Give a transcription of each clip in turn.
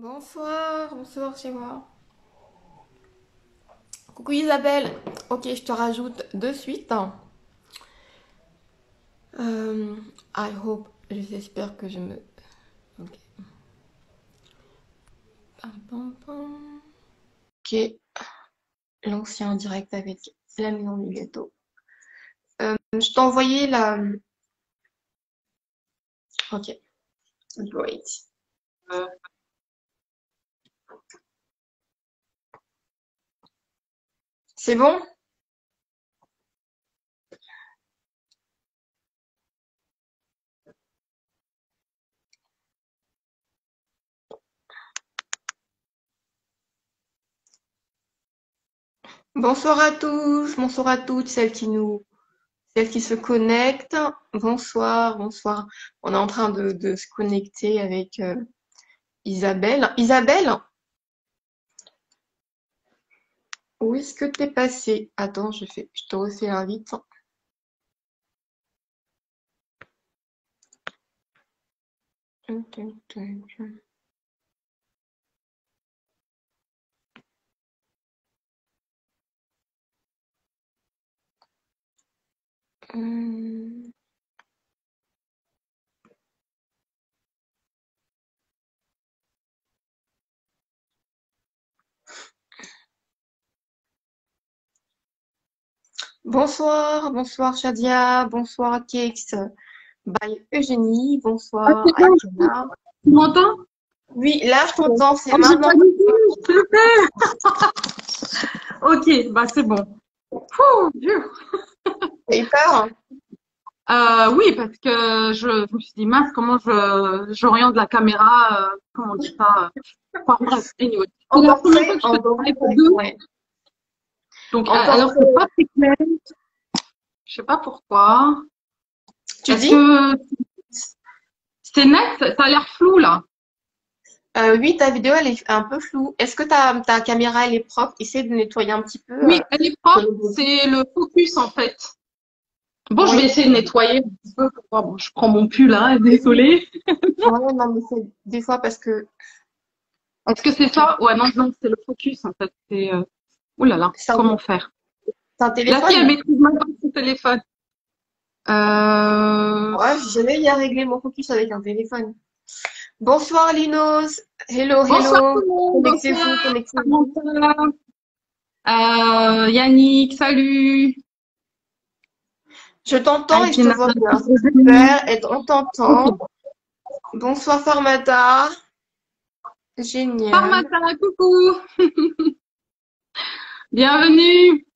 Bonsoir, bonsoir chez moi. Coucou Isabelle. Ok, je te rajoute de suite. Euh, I hope, j'espère que je me... Ok. Pam, pam, pam. Ok, l'ancien direct avec la maison du gâteau. Je t'ai envoyé la... Ok, great. C'est bon? Bonsoir à tous, bonsoir à toutes celles qui se connectent. Bonsoir, bonsoir. On est en train de se connecter avec Isabelle. Isabelle, où est-ce que t'es passé? Attends, je te refais l'invite. Hum. Bonsoir, bonsoir Shadia, bonsoir Kex, by Eugénie, Ah, bonsoir c'est bon, Akina. tu m'entends? Oui, là je t'entends, c'est Ah, j'ai pas maintenant. du tout, s'il te plaît. Ok, bah c'est bon. Ouh, Dieu. T'as eu peur? Oui, parce que je me suis dit, mince, comment j'oriente la caméra, comment on dit ça? Enfin, bref, anyway. C'est la première fois que je fais En un live à portrait, deux, ouais. donc En alors c'est portrait, pas très clair. Je sais pas pourquoi. tu Est-ce dis? que c'est net? Ça a l'air flou là. Oui, ta vidéo elle est un peu floue. Est-ce que ta caméra elle est propre? Essaie de nettoyer un petit peu. Oui, elle est propre. C'est le focus en fait. Bon, je vais Oui. essayer de nettoyer un petit peu. Bon, je prends mon pull là, désolée. Ouais, non, mais c'est des fois parce que Est-ce que c'est ça? Ouais, non, non, c'est le focus en fait. C'est ouh là là, c'est comment faire? un La fille, elle téléphone. maîtrise même pas son téléphone. Ouais, j'ai jamais eu à régler mon focus avec un téléphone. Bonsoir Linos. Hello, Bonsoir tout hello. le monde, Connectez-vous, bonsoir. Comment connectez-vous. ça va? Yannick, salut. Je t'entends et je te Akina, vois bien. C'est bienvenue. super. Et on t'entend. Ok. Bonsoir Farmata. Génial. Parmata, coucou. Bienvenue.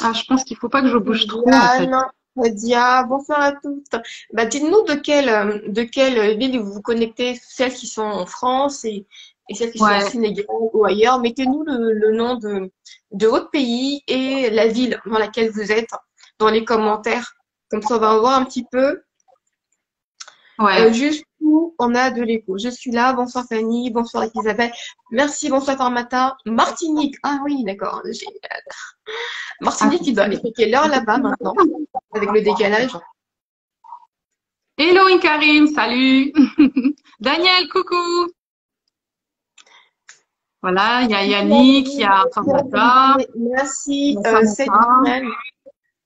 Ah, je pense qu'il faut pas que je bouge trop en fait. Diane, Nadia, bonsoir à toutes. Bah, dites-nous de quelle ville vous vous connectez, celles qui sont en France et celles qui sont au Ouais. Sénégal ou ailleurs. Mettez-nous le nom de votre pays et la ville dans laquelle vous êtes dans les commentaires. Comme ça, on va voir un petit peu Ouais. jusqu'où on a de l'écho. Je suis là. Bonsoir Fanny, bonsoir Isabelle. Merci, bonsoir Farmata. Martinique. Ah oui, d'accord. Ah, Martinique, il fait quelle heure là-bas maintenant avec le décalage? hello Karim, salut. Daniel, coucou. Voilà, il y a Yannick, il y a Farmata, il Merci, y a cette Samantha. semaine.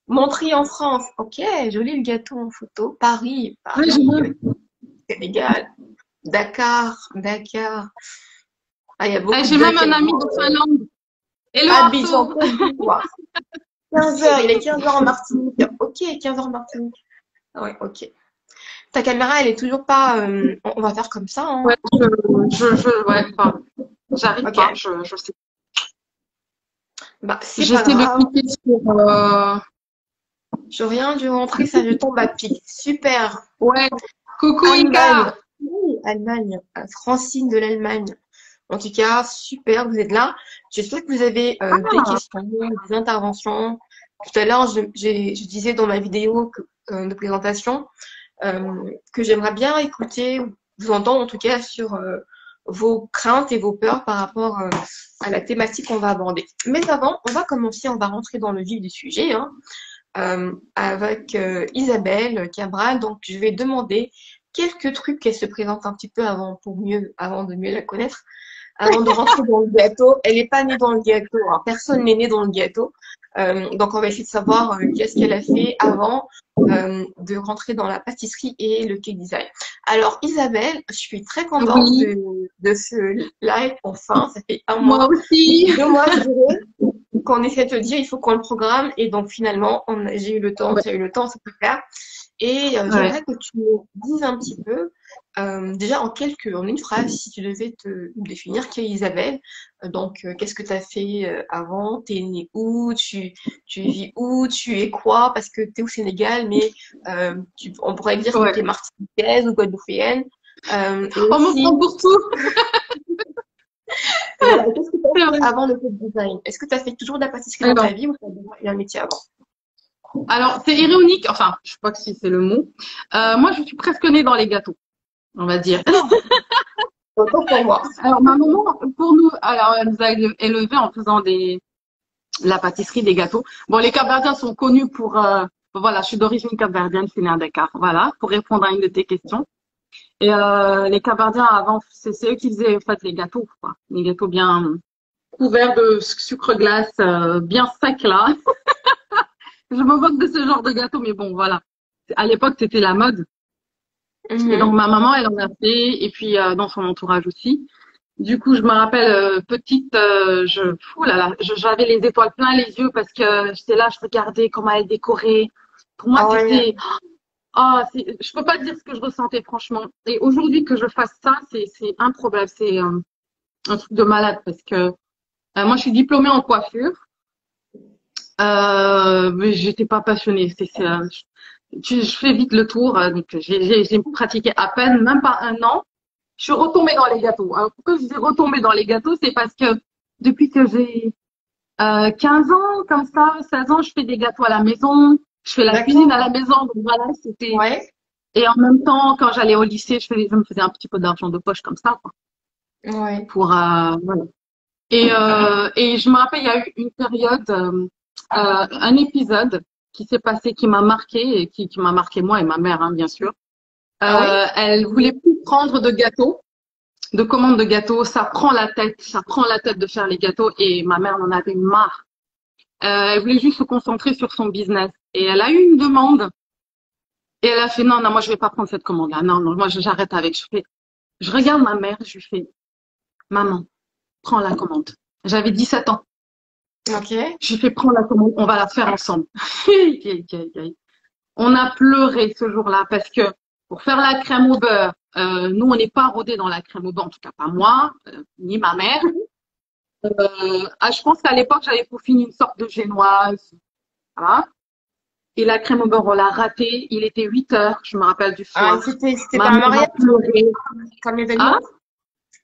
Montrer en France. Ok, joli le gâteau en photo. Paris, Ouais, Paris, Sénégal, Dakar, Dakar. Ah, il y a beaucoup de j'ai même un Dakar. ami de Finlande. Hello Abidjan, Arto. Côte d'Ivoire. 15h, il est 15h en Martinique. Ok, 15h en Martinique. Ah ouais, ok. Ta caméra, elle est toujours pas. On va faire comme ça, hein. Ouais, ouais, enfin, j'arrive Ok. pas, je sais. Bah, c'est pas J'essaie de grave. cliquer sur, Je viens de rentrer, ça je tombe à pic. Super. ouais, coucou Allemagne. Inka. Oui, Allemagne. Francine de l'Allemagne. En tout cas, super, vous êtes là. J'espère que vous avez des Ah, questions, des interventions. Tout à l'heure, je disais dans ma vidéo de présentation que j'aimerais bien écouter, vous entendre en tout cas sur vos craintes et vos peurs par rapport à la thématique qu'on va aborder. Mais avant, on va commencer, on va rentrer dans le vif du sujet, hein, avec Isabelle Cabral. Donc, je vais demander quelques trucs qu'elle se présente un petit peu avant de mieux la connaître, avant de rentrer dans le gâteau. Elle n'est pas née dans le gâteau, hein. Personne n'est né dans le gâteau. Donc, on va essayer de savoir qu'est-ce qu'elle a fait avant de rentrer dans la pâtisserie et le cake design. Alors, Isabelle, je suis très contente Oui, de ce live. Enfin, ça fait un moi mois, aussi. 2 mois, je dirais, qu'on essaie de te dire, il faut qu'on le programme. Et donc, finalement, j'ai eu le temps, Ouais, tu as eu le temps, c'est super clair. Et ouais. j'aimerais que tu me dises un petit peu, déjà en une phrase, si tu devais te définir qui est Isabelle. Donc, qu'est-ce que tu as fait avant? T'es née où? Tu vis où? Tu es quoi? Parce que tu es au Sénégal, mais on pourrait dire que tu es Ouais. martiniquaise ou guadeloupéenne. Et On me prend aussi, pour tout. voilà, qu'est-ce que tu C'est as fait vrai. avant le cake design? Est-ce que tu as fait toujours de la pâtisserie dans ta Alors, vie ou tu as déjà eu un métier avant? alors, c'est ironique. Enfin, je sais pas si c'est le mot. Moi, je suis presque née dans les gâteaux, on va dire. D'accord, autant pour moi. Alors, ma maman, pour nous, alors, elle nous a élevés en faisant la pâtisserie, des gâteaux. Bon, les Capverdiens sont connus pour, voilà, je suis d'origine capverdienne, je suis née à Dakar. Voilà, pour répondre à une de tes questions. Et les Capverdiens, avant, c'est eux qui faisaient, en fait, les gâteaux, quoi. Les gâteaux bien couverts de sucre glace, bien secs, là. Je me moque de ce genre de gâteau, mais bon, voilà. À l'époque, c'était la mode. Et donc, Mhm. ma maman, elle en a fait, et puis dans son entourage aussi. Du coup, je me rappelle petite, fou là là, j'avais les étoiles plein les yeux parce que j'étais là, je regardais comment elle décorait. Pour moi, Ah ouais, c'était, je peux pas dire ce que je ressentais franchement. Et aujourd'hui que je fasse ça, c'est improbable, c'est un truc de malade parce que moi, je suis diplômée en coiffure, mais j'étais pas passionnée. Je fais vite le tour, donc j'ai pratiqué à peine, même pas un an. Je suis retombée dans les gâteaux. Alors pourquoi je dis retombée dans les gâteaux, c'est parce que depuis que j'ai 15 ans, comme ça, 16 ans, je fais des gâteaux à la maison, je fais la cuisine à d'accord. la maison, donc voilà, c'était. Ouais, Et en même temps, quand j'allais au lycée, je me faisais un petit peu d'argent de poche comme ça, quoi, ouais. pour voilà. Et je me rappelle, il y a eu une période, un épisode qui s'est passé, qui m'a marqué, et qui m'a marqué moi et ma mère, hein, bien sûr. Ah oui? Elle voulait plus prendre de gâteaux, de commandes de gâteaux. Ça prend la tête de faire les gâteaux. Et ma mère en avait marre. Elle voulait juste se concentrer sur son business. Et elle a eu une demande. Et elle a fait non, non, moi je vais pas prendre cette commande-là. Non, non, moi j'arrête avec. Je regarde ma mère, je lui fais, maman, prends la commande. J'avais 17 ans. Ok. Je lui fais, prends la commande, on va la faire ensemble. On a pleuré ce jour-là parce que pour faire la crème au beurre, nous on n'est pas rodés dans la crème au beurre, en tout cas pas moi, ni ma mère. Je pense qu'à l'époque j'avais peaufiné une sorte de génoise, voilà. Et la crème au beurre, on l'a raté. Il était 8 heures, je me rappelle du Ah, soir. c'était Ma pas un mère a mariage? pleuré. Comme Ah, événement?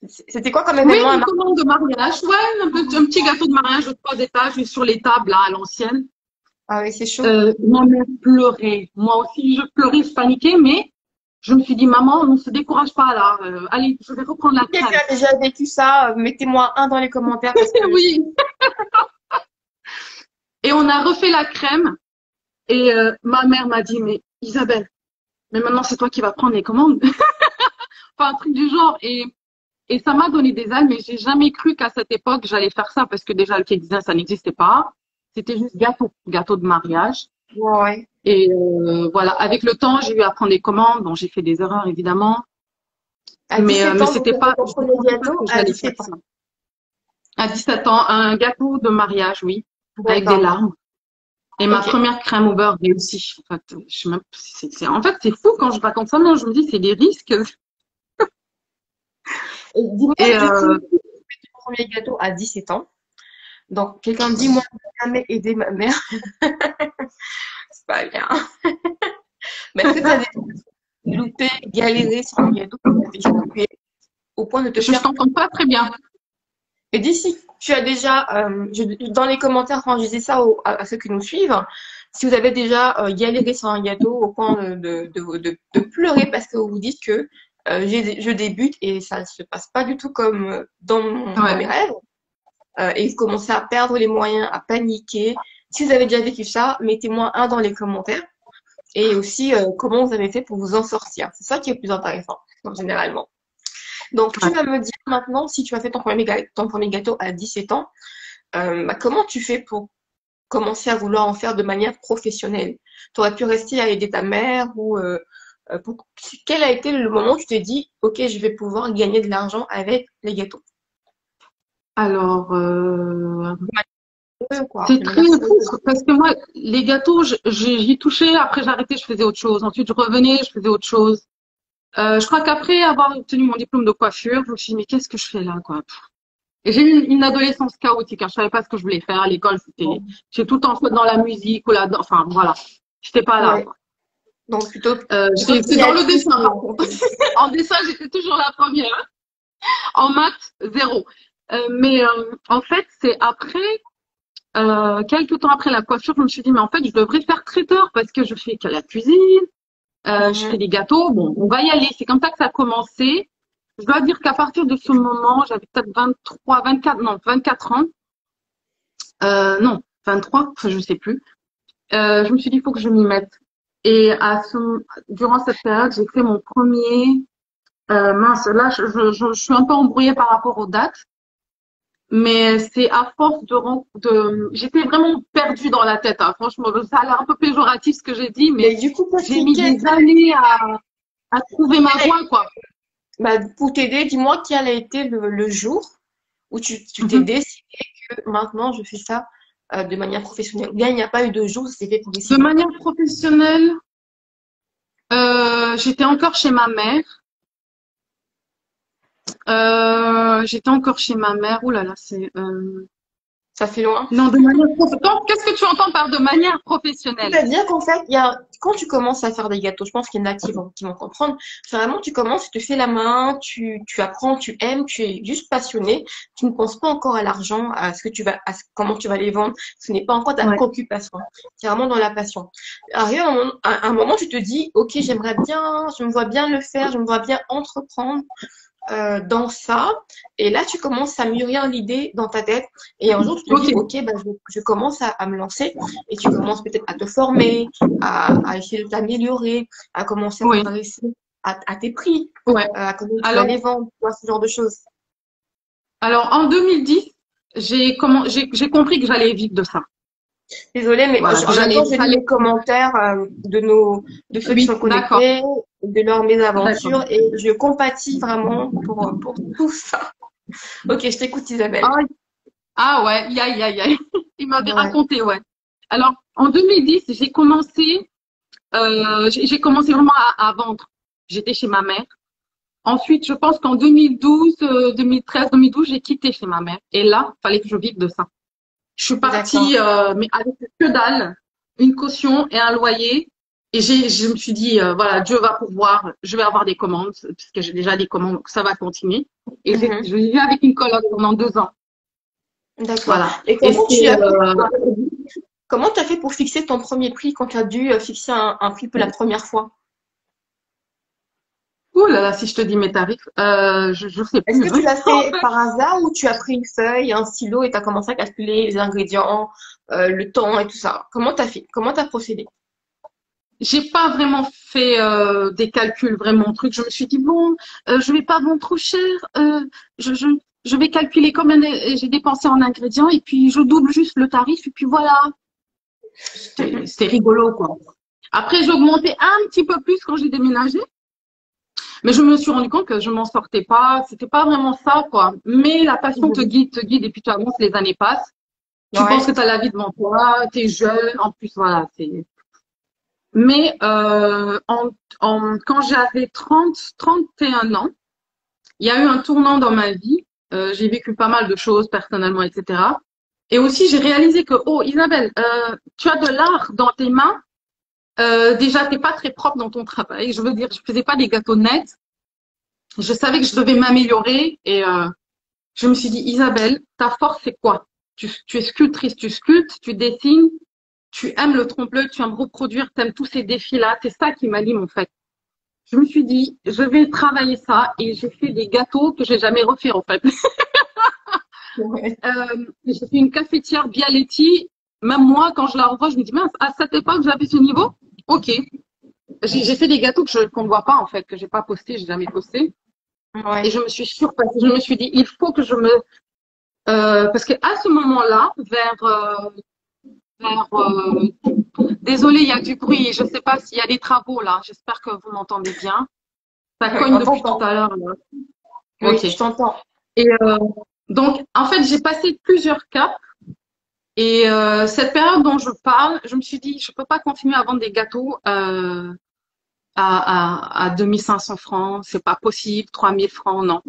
C'était quoi comme oui, événement à une Mar-? commande de mariage. Ouais, un petit gâteau de mariage de 3 étages sur les tables, là, à l'ancienne. Ah oui, c'est chaud. Ma mère pleurait. Moi aussi, je pleurais, je paniquais, mais je me suis dit, maman, on ne se décourage pas là. Allez, je vais reprendre la Si quelqu'un crème. a déjà vécu ça, mettez-moi un dans les commentaires parce que Oui. Et on a refait la crème. Et ma mère m'a dit, mais Isabelle, mais maintenant c'est toi qui vas prendre les commandes. Enfin, un truc du genre. Et ça m'a donné des ailes, mais j'ai jamais cru qu'à cette époque, j'allais faire ça parce que déjà, le cake design, ça n'existait pas. C'était juste gâteau de mariage. ouais. Et voilà, avec le temps, j'ai eu à prendre les commandes. Bon, j'ai fait des erreurs, évidemment. À 17 Mais ans, vous c'était faites pas, ton je premier pensais pas gâteau que à j'allais faire 17 ans. ça. À 17 ans, un gâteau de mariage, oui, avec des D'accord. larmes. Et ma Ok. première crème au beurre réussie. En fait, je sais même, en fait, c'est fou quand je raconte ça. Non, je me dis, c'est des risques. Et dis-moi, Et du coup, tu fais ton premier gâteau à 17 ans. Donc, quelqu'un me dit, moi, je n'ai jamais aidé ma mère. C'est pas bien. Mais est-ce que tu as déjà loupé, galéré sur un gâteau que tu as déjà coupé au point de te je faire. t'entends pas très bien. Et d'ici, tu as déjà, dans les commentaires, quand je disais ça à ceux qui nous suivent, si vous avez déjà galéré sur un gâteau au point de pleurer parce que vous vous dites que je débute et ça ne se passe pas du tout comme dans mes Ouais. rêves, et vous commencez à perdre les moyens, à paniquer. Si vous avez déjà vécu ça, mettez-moi un dans les commentaires. et aussi comment vous avez fait pour vous en sortir. C'est ça qui est le plus intéressant, généralement. Donc, tu Ouais. vas me dire maintenant, si tu as fait ton premier gâteau à 17 ans, comment tu fais pour commencer à vouloir en faire de manière professionnelle? Tu aurais pu rester à aider ta mère ou quel a été le moment où tu t'es dit, OK, je vais pouvoir gagner de l'argent avec les gâteaux? Alors, Ouais, quoi, c'est de très manière fou sérieuse. parce que moi, les gâteaux, j'y touchais, après j'arrêtais, je faisais autre chose. Ensuite, je revenais, je faisais autre chose. Je crois qu'après avoir obtenu mon diplôme de coiffure, je me suis dit, mais qu'est-ce que je fais là, quoi? Et j'ai eu une adolescence chaotique, hein. Je savais pas ce que je voulais faire à l'école. J'ai tout le temps fait dans la musique ou là, enfin, voilà. J'étais pas là, Ouais. quoi. Donc plutôt C'est dans le créatif. dessin, par contre. En dessin, j'étais toujours la première. En maths, zéro. Mais en fait, c'est après, quelques temps après la coiffure, je me suis dit, mais en fait, je devrais faire traiteur parce que je fais que la cuisine, je fais Mhm. des gâteaux. Bon, on va y aller. C'est comme ça que ça a commencé. Je dois dire qu'à partir de ce moment, j'avais peut-être 23, 24, non, 24 ans. Non, 23, enfin, je sais plus. Je me suis dit, il faut que je m'y mette. Et durant cette période, j'ai fait mon premier. Mince, là, je suis un peu embrouillée par rapport aux dates, mais c'est à force j'étais vraiment perdue dans la tête, hein. Franchement, ça a l'air un peu péjoratif ce que j'ai dit, mais Mais du coup, toi, j'ai mis des années à trouver ma voie, quoi. bah, pour t'aider, dis-moi quel a été le jour où tu t'es Mhm. décidé que maintenant je fais ça de manière professionnelle. Ou bien il n'y a pas eu de jour où c'était fait De progressivement. manière professionnelle, j'étais encore chez ma mère. J'étais encore chez ma mère. Ouh là là, c'est Ça fait loin. non, de manière professionnelle. Qu'est-ce que tu entends par de manière professionnelle? C'est-à-dire qu'en fait, quand tu commences à faire des gâteaux, je pense qu'il y en a qui vont comprendre, c'est vraiment, tu commences, tu te fais la main, tu apprends, tu aimes, tu es juste passionné, tu ne penses pas encore à l'argent, à ce que tu vas, comment tu vas les vendre, ce n'est pas encore ta Ouais. préoccupation. C'est vraiment dans la passion. Arrive un moment, tu te dis, OK, j'aimerais bien, je me vois bien le faire, je me vois bien entreprendre dans ça. Et là, tu commences à mûrir l'idée dans ta tête. Et un jour, tu te dis, Ok. OK, bah, je commence à me lancer. Et tu commences peut-être à te former, à essayer de t'améliorer, à commencer à Oui. t'intéresser à tes prix, Ouais. à comment tu vas les Alors, vendre, tu vois, ce genre de choses. en 2010, j'ai compris que j'allais vivre de ça. Désolée, mais Voilà, que en même temps, je lis j'allais, les commentaires de ceux qui oui, sont d'accord, connectés, de leurs d'accord. mésaventures, et je compatis vraiment pour tout ça. OK, je t'écoute, Isabelle. Ah, ah ouais, aïe, aïe, aïe. Il m'avait Ouais. raconté, ouais. Alors, en 2010, j'ai commencé vraiment à vendre. J'étais chez ma mère. Ensuite, je pense qu'en 2012, 2013, 2012, j'ai quitté chez ma mère. Et là, fallait que je vive de ça. Je suis D'accord. partie, mais avec que dalle, une caution et un loyer. Et je me suis dit, voilà, Dieu va pourvoir, je vais avoir des commandes, puisque j'ai déjà des commandes, donc ça va continuer. Et Mhm. je vivais avec une coloc pendant 2 ans. D'accord. Voilà. Et Et comment tu c'est, as fait comment tu as fait pour fixer ton premier prix quand tu as dû fixer un prix pour la première fois? ouh là là, si je te dis mes tarifs, je sais Est-ce plus. que tu l'as fait par hasard ou tu as pris une feuille, un stylo et tu as commencé à calculer les ingrédients, le temps et tout ça? Comment tu as fait? Comment tu as procédé? J'ai pas vraiment fait des calculs vraiment truc. Je me suis dit bon, je vais pas vendre trop cher. Je, je, je vais calculer combien j'ai dépensé en ingrédients et puis je double juste le tarif et puis voilà. C'était rigolo quoi. Après j'ai augmenté un petit peu plus quand j'ai déménagé, mais je me suis rendu compte que je m'en sortais pas. C'était pas vraiment ça quoi. Mais la passion Mhm. te guide et puis tu avances, les années passent. Tu penses Ouais. que tu as la vie devant toi, tu es jeune, en plus voilà, c'est. Mais quand j'avais 31 ans, il y a eu un tournant dans ma vie. J'ai vécu pas mal de choses personnellement, etc. Et aussi, j'ai réalisé que, oh Isabelle, tu as de l'art dans tes mains. Déjà, t'es pas très propre dans ton travail. Je veux dire, je faisais pas des gâteaux nets. Je savais que je devais m'améliorer et je me suis dit, Isabelle, ta force, c'est quoi? Tu es sculptrice, tu sculptes, tu dessines, tu aimes le trompe-l'œil, tu aimes reproduire, tu aimes tous ces défis-là. C'est ça qui m'anime en fait. Je me suis dit, je vais travailler ça et j'ai fait des gâteaux que j'ai jamais refait en fait. Ouais. J'ai fait une cafetière Bialetti. Même moi, quand je la revois, je me dis, mince, à cette époque, j'avais ce niveau. ok. J'ai fait des gâteaux qu'on ne voit pas, en fait, que j'ai pas posté, j'ai jamais posté. Ouais. Et je me suis surpassée. Je me suis dit, il faut que je me, parce que à ce moment-là, désolé, il y a du bruit. Je sais pas s'il y a des travaux là. J'espère que vous m'entendez bien. Ça cogne On depuis tout t'entend. à l'heure, là. Oui, Ok. je t'entends. Et donc, en fait, j'ai passé plusieurs caps. Et cette période dont je parle, je me suis dit, je peux pas continuer à vendre des gâteaux à 2500 francs. C'est pas possible. 3000 francs, non.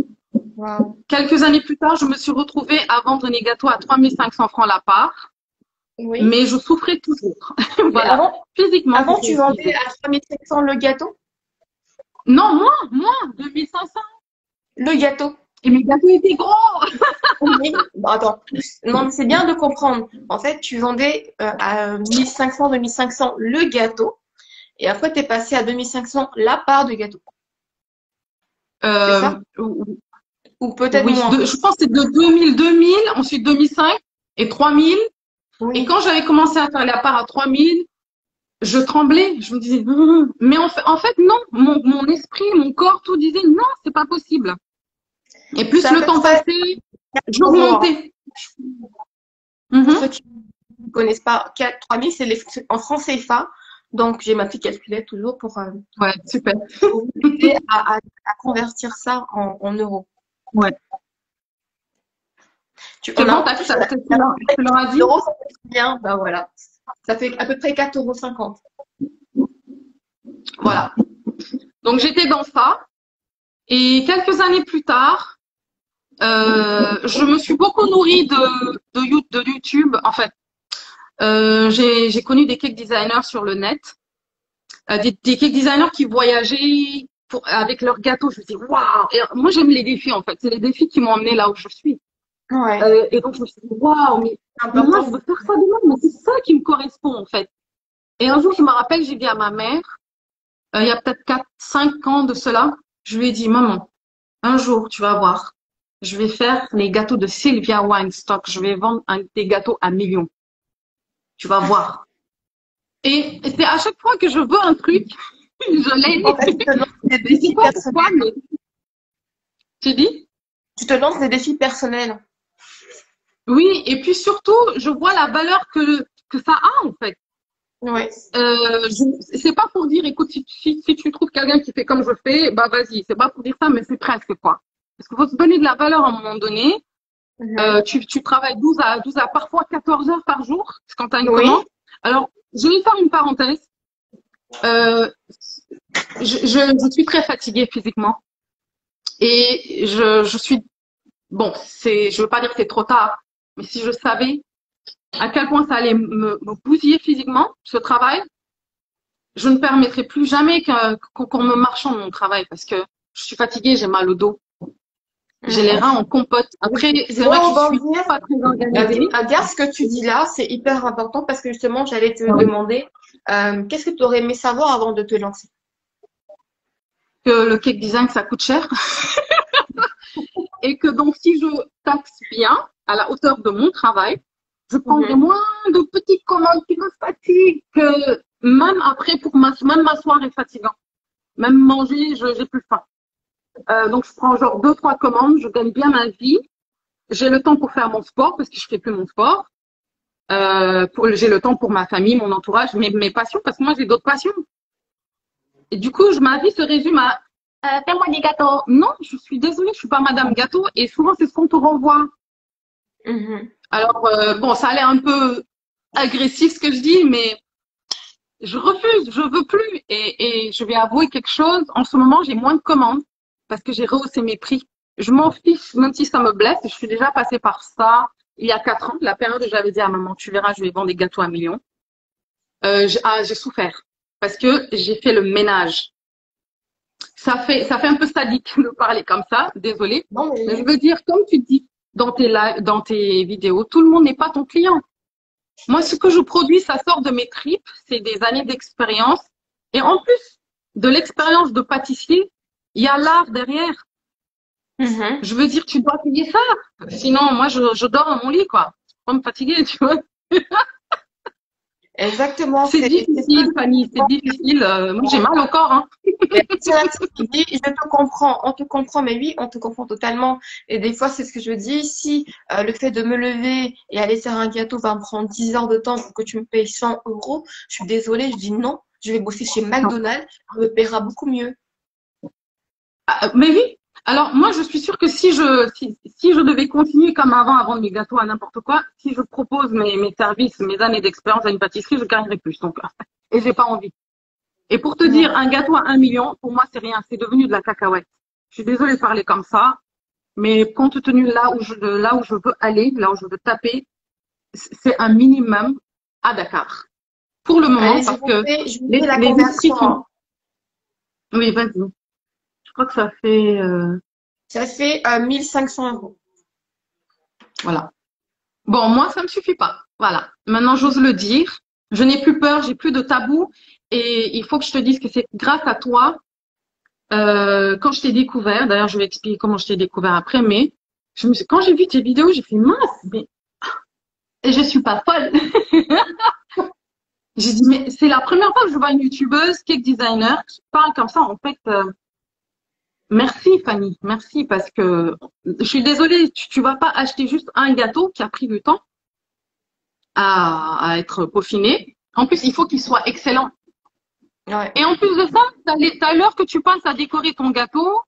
Wow. Quelques années plus tard, je me suis retrouvée à vendre des gâteaux à 3500 francs la part. Oui. Mais je souffrais toujours. Mais Voilà. Physiquement, avant, tu j'étais vendais épuisée. à 3700 le gâteau? Non, moins, 2500. Le gâteau. Et mes gâteaux étaient gros. Oui. Bon, attends. Non, mais c'est bien de comprendre. En fait, tu vendais à 1500, 2500 le gâteau. Et après, tu es passé à 2500 la part de gâteau. C'est Euh, ça? Ou peut-être oui, moins. je pense que c'est de 2000, ensuite 2005 et 3000. Et Oui. quand j'avais commencé à faire la part à 3000, je tremblais. Je me disais, mais en fait, non. Mon esprit, mon corps, tout disait, non, c'est pas possible. Et C'est plus à le peu temps près passait, 4 euros. j'augmentais. Pour Mhm. ceux qui ne connaissent pas, 3000, c'est en francs CFA. Donc, j'ai ma petite calculette toujours Ouais, super. pour vous aider à convertir ça en euros. Ouais. C'est On bon, a, tu leur as dit? euros, ça fait bien. Ben voilà. Ça fait à peu près 4,50 €. Voilà. Donc, j'étais dans ça. Et quelques années plus tard, je me suis beaucoup nourrie de YouTube. En fait, j'ai connu des cake designers sur le net, des cake designers qui voyageaient avec leurs gâteaux. Je me dis, waouh! Et moi, j'aime les défis, en fait. C'est les défis qui m'ont emmené là où je suis. Ouais, Et donc, je me suis dit, waouh, c'est mais moi, important. je veux faire ça demain. Mais c'est ça qui me correspond, en fait. Et un jour, je me rappelle, j'ai dit à ma mère, il y a peut-être 4, 5 ans de cela, je lui ai dit, maman, un jour, tu vas voir, je vais faire les gâteaux de Sylvia Weinstock. Je vais vendre des gâteaux à millions. Tu vas voir. Et c'est à chaque fois que je veux un truc, je En l'ai. fait, tu te lances des Je sais défis pas pourquoi, personnels. mais tu dis? Tu te lances des défis personnels. Oui, et puis surtout, je vois la valeur que ça a, en fait. Ouais. C'est pas pour dire, écoute, si tu trouves quelqu'un qui fait comme je fais, bah vas-y. C'est pas pour dire ça, mais c'est presque quoi. Parce qu'il faut se donner de la valeur à un moment donné. Mhm. Tu travailles 12 à parfois 14 heures par jour quand tu as une Oui. commande. Alors, je vais faire une parenthèse. Euh, je suis très fatiguée physiquement et je suis bon. Je veux pas dire que c'est trop tard, mais si je savais à quel point ça allait me bousiller physiquement ce travail, je ne permettrai plus jamais qu'on me marchande mon travail parce que je suis fatiguée, j'ai mal au dos, j'ai les Mhm. reins en compote. Après, Je c'est dois vrai que je suis rebondir. pas très organisée. Regarde ce que tu dis là, c'est hyper important parce que justement, j'allais te Ouais. demander qu'est-ce que tu aurais aimé savoir avant de te lancer? Que le cake design, ça coûte cher. Et que donc, si je taxe bien à la hauteur de mon travail, je prendrai Mhm. moins de petites commandes qui me fatiguent que même après, même m'asseoir est fatigant. Même manger, j'ai plus faim. Donc, je prends genre 2, 3 commandes, je gagne bien ma vie. J'ai le temps pour faire mon sport parce que je fais plus mon sport. J'ai le temps pour ma famille, mon entourage, mes passions, parce que moi, j'ai d'autres passions. Et du coup, ma vie se résume à fais-moi des gâteaux. Non, je suis désolée, je suis pas Madame Gâteau. Et souvent, c'est ce qu'on te renvoie. Mhm. Alors, bon, ça a l'air un peu agressif ce que je dis, mais je refuse, je veux plus. Et je vais avouer quelque chose. En ce moment, j'ai moins de commandes parce que j'ai rehaussé mes prix. Je m'en fiche, même si ça me blesse. Je suis déjà passée par ça il y a 4 ans, la période où j'avais dit à maman, tu verras, je vais vendre des gâteaux à millions. J'ai souffert parce que j'ai fait le ménage. Ça fait un peu sadique de parler comme ça, désolée. Non, Mais je mais veux dire, comme tu dis dans tes vidéos, tout le monde n'est pas ton client. Moi, ce que je produis, ça sort de mes tripes, c'est des années d'expérience. Et en plus de l'expérience de pâtissier, il y a l'art derrière. mhm. Je veux dire, tu dois payer ça. Sinon, moi, je dors dans mon lit, quoi. Pour pas me fatiguer, tu vois. Exactement. C'est difficile, Fanny, c'est difficile. Moi, j'ai mal au corps, hein. C'est un type qui dit, je te comprends, on te comprend, mais oui, on te comprend totalement. Et des fois, c'est ce que je dis, si le fait de me lever et aller faire un gâteau va me prendre 10 heures de temps pour que tu me payes 100 €, je suis désolée, je dis non, je vais bosser chez Non. McDonald's, on me paiera beaucoup mieux. Mais oui. Alors, moi, je suis sûre que si je devais continuer comme avant, à vendre mes gâteaux à n'importe quoi, si je propose mes services, mes années d'expérience à une pâtisserie, je gagnerais plus. Donc, et j'ai pas envie. Et pour te dire, Ouais. un gâteau à 1 million, pour moi, c'est rien. C'est devenu de la cacahuète. Je suis désolée de parler comme ça, mais compte tenu là où je veux aller, là où je veux taper, c'est un minimum à Dakar. Pour le moment, Allez, parce que je vous fais la les esprits conversion, hein. sont... Oui, vas-y. Je crois que ça fait... Ça fait 1 500 €. voilà. Bon, moi, ça me suffit pas. Voilà. Maintenant, j'ose le dire. Je n'ai plus peur, j'ai plus de tabou. Et il faut que je te dise que c'est grâce à toi, quand je t'ai découvert, d'ailleurs, je vais expliquer comment je t'ai découvert après, mais quand j'ai vu tes vidéos, j'ai fait mince, mais et je suis pas folle. J'ai dit, mais c'est la première fois que je vois une youtubeuse, cake designer, qui parle comme ça. En fait, merci Fanny, merci parce que je suis désolée, tu vas pas acheter juste un gâteau qui a pris du temps à être peaufiné. En plus, il faut qu'il soit excellent. Ouais. Et en plus de ça, t'as l'heure que tu passes à décorer ton gâteau.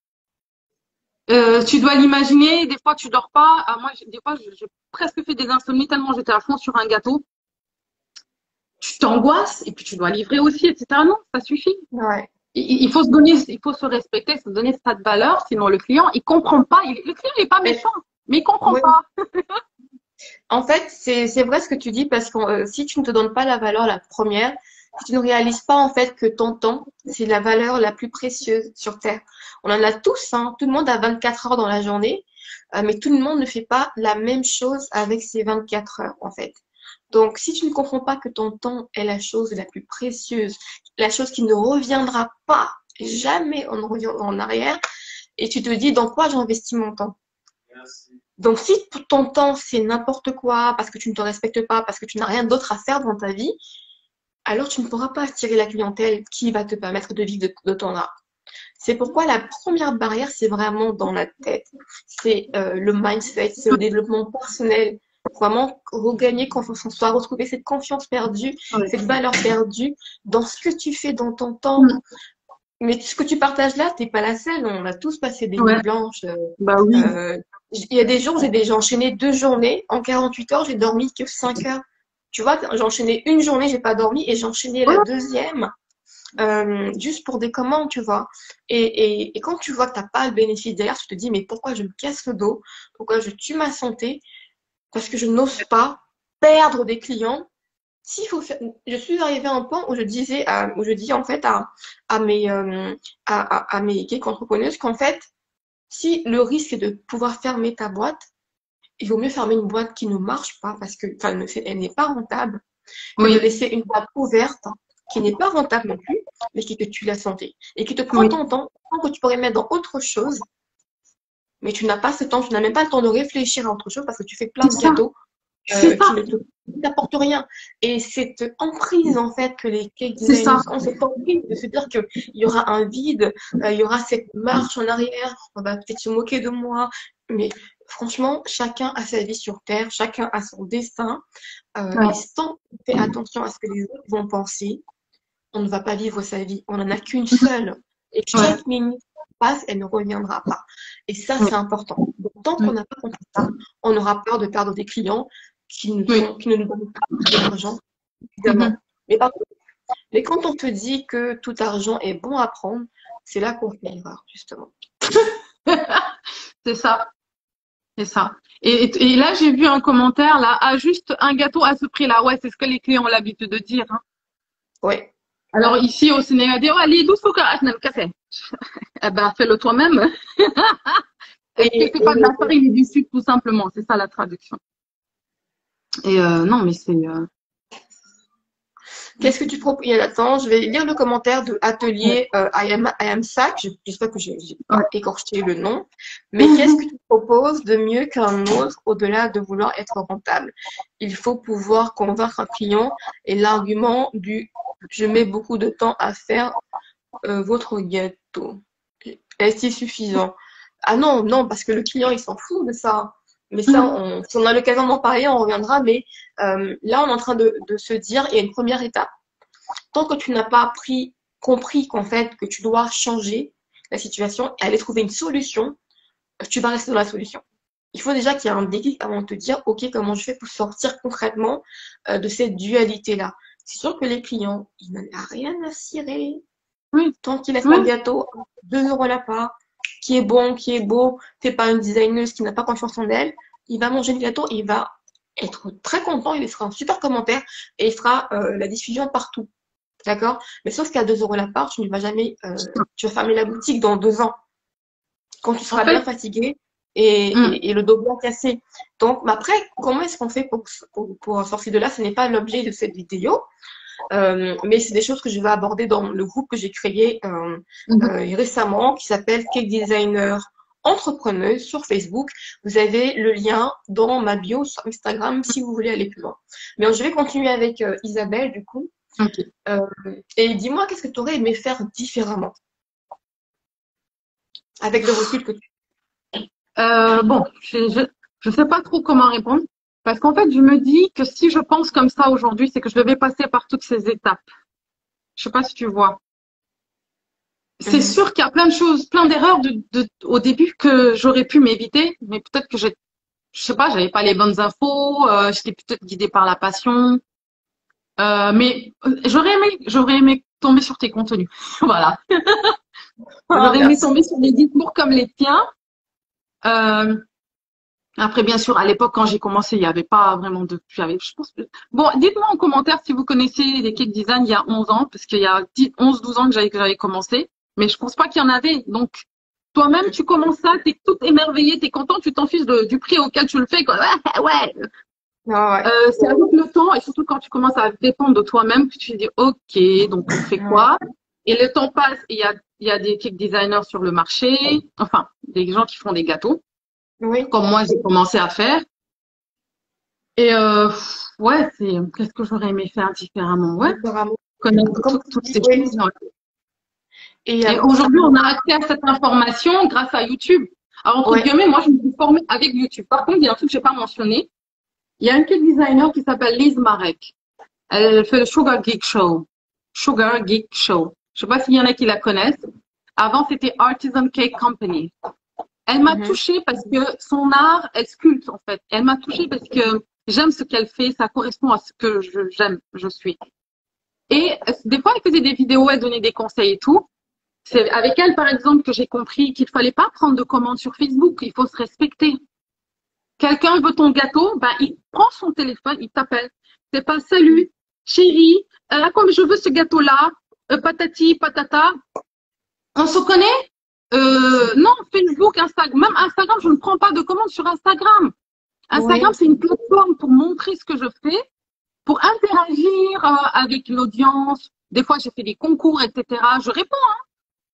Tu dois l'imaginer. Des fois, tu dors pas. Ah, moi, des fois, j'ai presque fait des insomnies tellement j'étais à fond sur un gâteau. Tu t'angoisses et puis tu dois livrer aussi, etc. Non, ça suffit. Ouais. Il faut se donner, il faut se respecter, se donner sa valeur. Sinon, le client, il comprend pas. Le client n'est pas Mais, méchant, mais il comprend ouais. pas. En fait, c'est vrai ce que tu dis parce que si tu ne te donnes pas la valeur la première, si tu ne réalises pas en fait que ton temps, c'est la valeur la plus précieuse sur Terre. On en a tous, hein, tout le monde a 24 heures dans la journée, mais tout le monde ne fait pas la même chose avec ces 24 heures en fait. Donc, si tu ne comprends pas que ton temps est la chose la plus précieuse, la chose qui ne reviendra pas, jamais on ne revient en arrière, et tu te dis dans quoi j'investis mon temps. Donc, si tout ton temps, c'est n'importe quoi, parce que tu ne te respectes pas, parce que tu n'as rien d'autre à faire dans ta vie, alors tu ne pourras pas attirer la clientèle qui va te permettre de vivre de ton art. C'est pourquoi la première barrière, c'est vraiment dans la tête. C'est le mindset, c'est le développement personnel. Vraiment regagner confiance en soi, retrouver cette confiance perdue, Ouais. cette valeur perdue dans ce que tu fais dans ton temps. Mais ce que tu partages là, t'es pas la seule. On a tous passé des nuits Ouais. blanches. Bah oui. Il y a des jours, j'ai enchaîné 2 journées. En 48 heures, j'ai dormi que 5 heures. Tu vois, j'ai enchaîné une journée, j'ai pas dormi, et j'ai enchaîné la deuxième, juste pour des commandes, tu vois. Et quand tu vois que t'as pas le bénéfice derrière, tu te dis, mais pourquoi je me casse le dos? Pourquoi je tue ma santé? Parce que je n'ose pas perdre des clients. S'il faut faire, je suis arrivée à un point où où je dis en fait à mes, à mes geeks entrepreneuses qu'en fait, si le risque est de pouvoir fermer ta boîte, il vaut mieux fermer une boîte qui ne marche pas parce que, enfin, elle n'est pas rentable, que de Oui. laisser une boîte ouverte qui n'est pas rentable non plus, mais qui te tue la santé et qui te prend Oui. ton temps que tu pourrais mettre dans autre chose, mais tu n'as pas ce temps, tu n'as même pas le temps de réfléchir à autre chose parce que tu fais plein C'est de ça. gâteaux C'est qui ça. ne t'apportent rien. Et cette emprise, en fait, que les cake C'est designers ça. ont, cette emprise de se dire qu'il y aura un vide, il y aura cette marche en arrière, on va peut-être se moquer de moi, mais franchement, chacun a sa vie sur Terre, chacun a son destin, Ouais. et sans faire attention à ce que les autres vont penser, on ne va pas vivre sa vie. On n'en a qu'une seule. Et Ouais. chaque minute qui passe, elle ne reviendra pas. Et ça, Oui. c'est important. Donc, tant qu'on Oui. n'a pas compris ça, on aura peur de perdre des clients Oui. qui ne nous donnent pas de l'argent, évidemment. Mhm. Mais, mais quand on te dit que tout argent est bon à prendre, c'est là qu'on fait l'erreur, justement. C'est ça. C'est ça. Et là, j'ai vu un commentaire là, ah, juste un gâteau à ce prix-là. Ouais, c'est ce que les clients ont l'habitude de dire, hein. Oui. Alors ici au Sénégal, dire, ouais, les 12 coca, le café. Eh ben, fais-le toi-même. Est-ce que Et, c'est pas de la farine et du sucre, tout simplement? C'est ça la traduction. Et non, mais c'est. Qu'est-ce que tu proposes? Attends, je vais lire le commentaire de Atelier I am Sac. J'espère que j'ai pas Ouais. écorché le nom. Mais qu'est-ce que tu proposes de mieux qu'un autre au-delà de vouloir être rentable? Il faut pouvoir convaincre un client et l'argument du je mets beaucoup de temps à faire votre gâteau. Est-il suffisant? Ah non, non, parce que le client, il s'en fout de ça. Mais ça, si on a l'occasion d'en parler, on reviendra. Mais là, on est en train de se dire, il y a une première étape. Tant que tu n'as pas compris qu'en fait, que tu dois changer la situation et aller trouver une solution, tu vas rester dans la solution. Il faut déjà qu'il y ait un déclic avant de te dire, OK, comment je fais pour sortir concrètement de cette dualité-là. C'est sûr que les clients, ils n'en ont rien à cirer. Oui, Tant qu'il laisse oui, un gâteau, 2 € la part, qui est bon, qui est beau, fait par une designeuse qui n'a pas confiance en elle, il va manger le gâteau, il va être très content, il fera un super commentaire et il fera la diffusion partout. D'accord? Mais sauf qu'à 2 € la part, tu ne vas jamais, tu vas fermer la boutique dans 2 ans, quand tu en seras bien fait, fatigué hum, et le dos bien cassé. Donc, mais après, comment est-ce qu'on fait pour sortir de là? Ce n'est pas l'objet de cette vidéo. Mais c'est des choses que je vais aborder dans le groupe que j'ai créé récemment qui s'appelle Cake Designer Entrepreneuse sur Facebook. Vous avez le lien dans ma bio sur Instagram si vous voulez aller plus loin. Mais je vais continuer avec Isabelle du coup. ok. Euh, et dis-moi, qu'est-ce que tu aurais aimé faire différemment avec le recul que tu Bon, je sais pas trop comment répondre parce qu'en fait, je me dis que si je pense comme ça aujourd'hui, c'est que je devais passer par toutes ces étapes. Je sais pas si tu vois. C'est as. sûr qu'il y a plein de choses, plein d'erreurs au début que j'aurais pu m'éviter, mais peut-être que je sais pas, j'avais pas les bonnes infos, j'étais peut-être guidée par la passion. Mais j'aurais aimé tomber sur tes contenus. Voilà. Ah, J'aurais aimé merci. tomber sur des discours comme les tiens. Euh, Après, bien sûr, à l'époque, quand j'ai commencé, il n'y avait pas vraiment je pense bon, dites-moi en commentaire si vous connaissez les cake design il y a 11 ans, parce qu'il y a 11, 12 ans que j'avais commencé. Mais je pense pas qu'il y en avait. Donc, toi-même, tu commences ça, t'es toute émerveillée, t'es content, tu t'en fiches du prix auquel tu le fais, quoi. Ouais, ouais. Ah, ouais. C'est avec le temps, et surtout quand tu commences à dépendre de toi-même, que tu te dis, OK, donc on fait Ouais. quoi? Et le temps passe, et il y a des cake designers sur le marché, enfin, des gens qui font des gâteaux, Oui. comme moi, j'ai commencé à faire. Et ouais, qu'est-ce que j'aurais aimé faire différemment? Ouais, Différemment. connaître Comme tu toutes dis, ces oui. choses. Ouais. Et Et aujourd'hui, on a accès à cette information grâce à YouTube. Alors, entre ouais. guillemets, moi, je me suis formée avec YouTube. Par contre, il y a un truc que je n'ai pas mentionné. Il y a une cake designer qui s'appelle Lise Marek. Elle fait le Sugar Geek Show. Sugar Geek Show. Je ne sais pas s'il y en a qui la connaissent. Avant, c'était Artisan Cake Company. Elle m'a Mhm. touchée parce que son art, elle sculpte en fait. Elle m'a touchée parce que j'aime ce qu'elle fait, ça correspond à ce que j'aime, je suis. Et des fois, elle faisait des vidéos, elle donnait des conseils et tout. C'est avec elle, par exemple, que j'ai compris qu'il fallait pas prendre de commandes sur Facebook, il faut se respecter. Quelqu'un veut ton gâteau, ben il prend son téléphone, il t'appelle. C'est pas salut, chérie, comme je veux ce gâteau-là, patati, patata. On se connaît? Non, Facebook, Instagram. Même Instagram, je ne prends pas de commandes sur Instagram. Instagram, Oui. c'est une plateforme pour montrer ce que je fais, pour interagir avec l'audience. Des fois, j'ai fait des concours, etc. Je réponds, hein,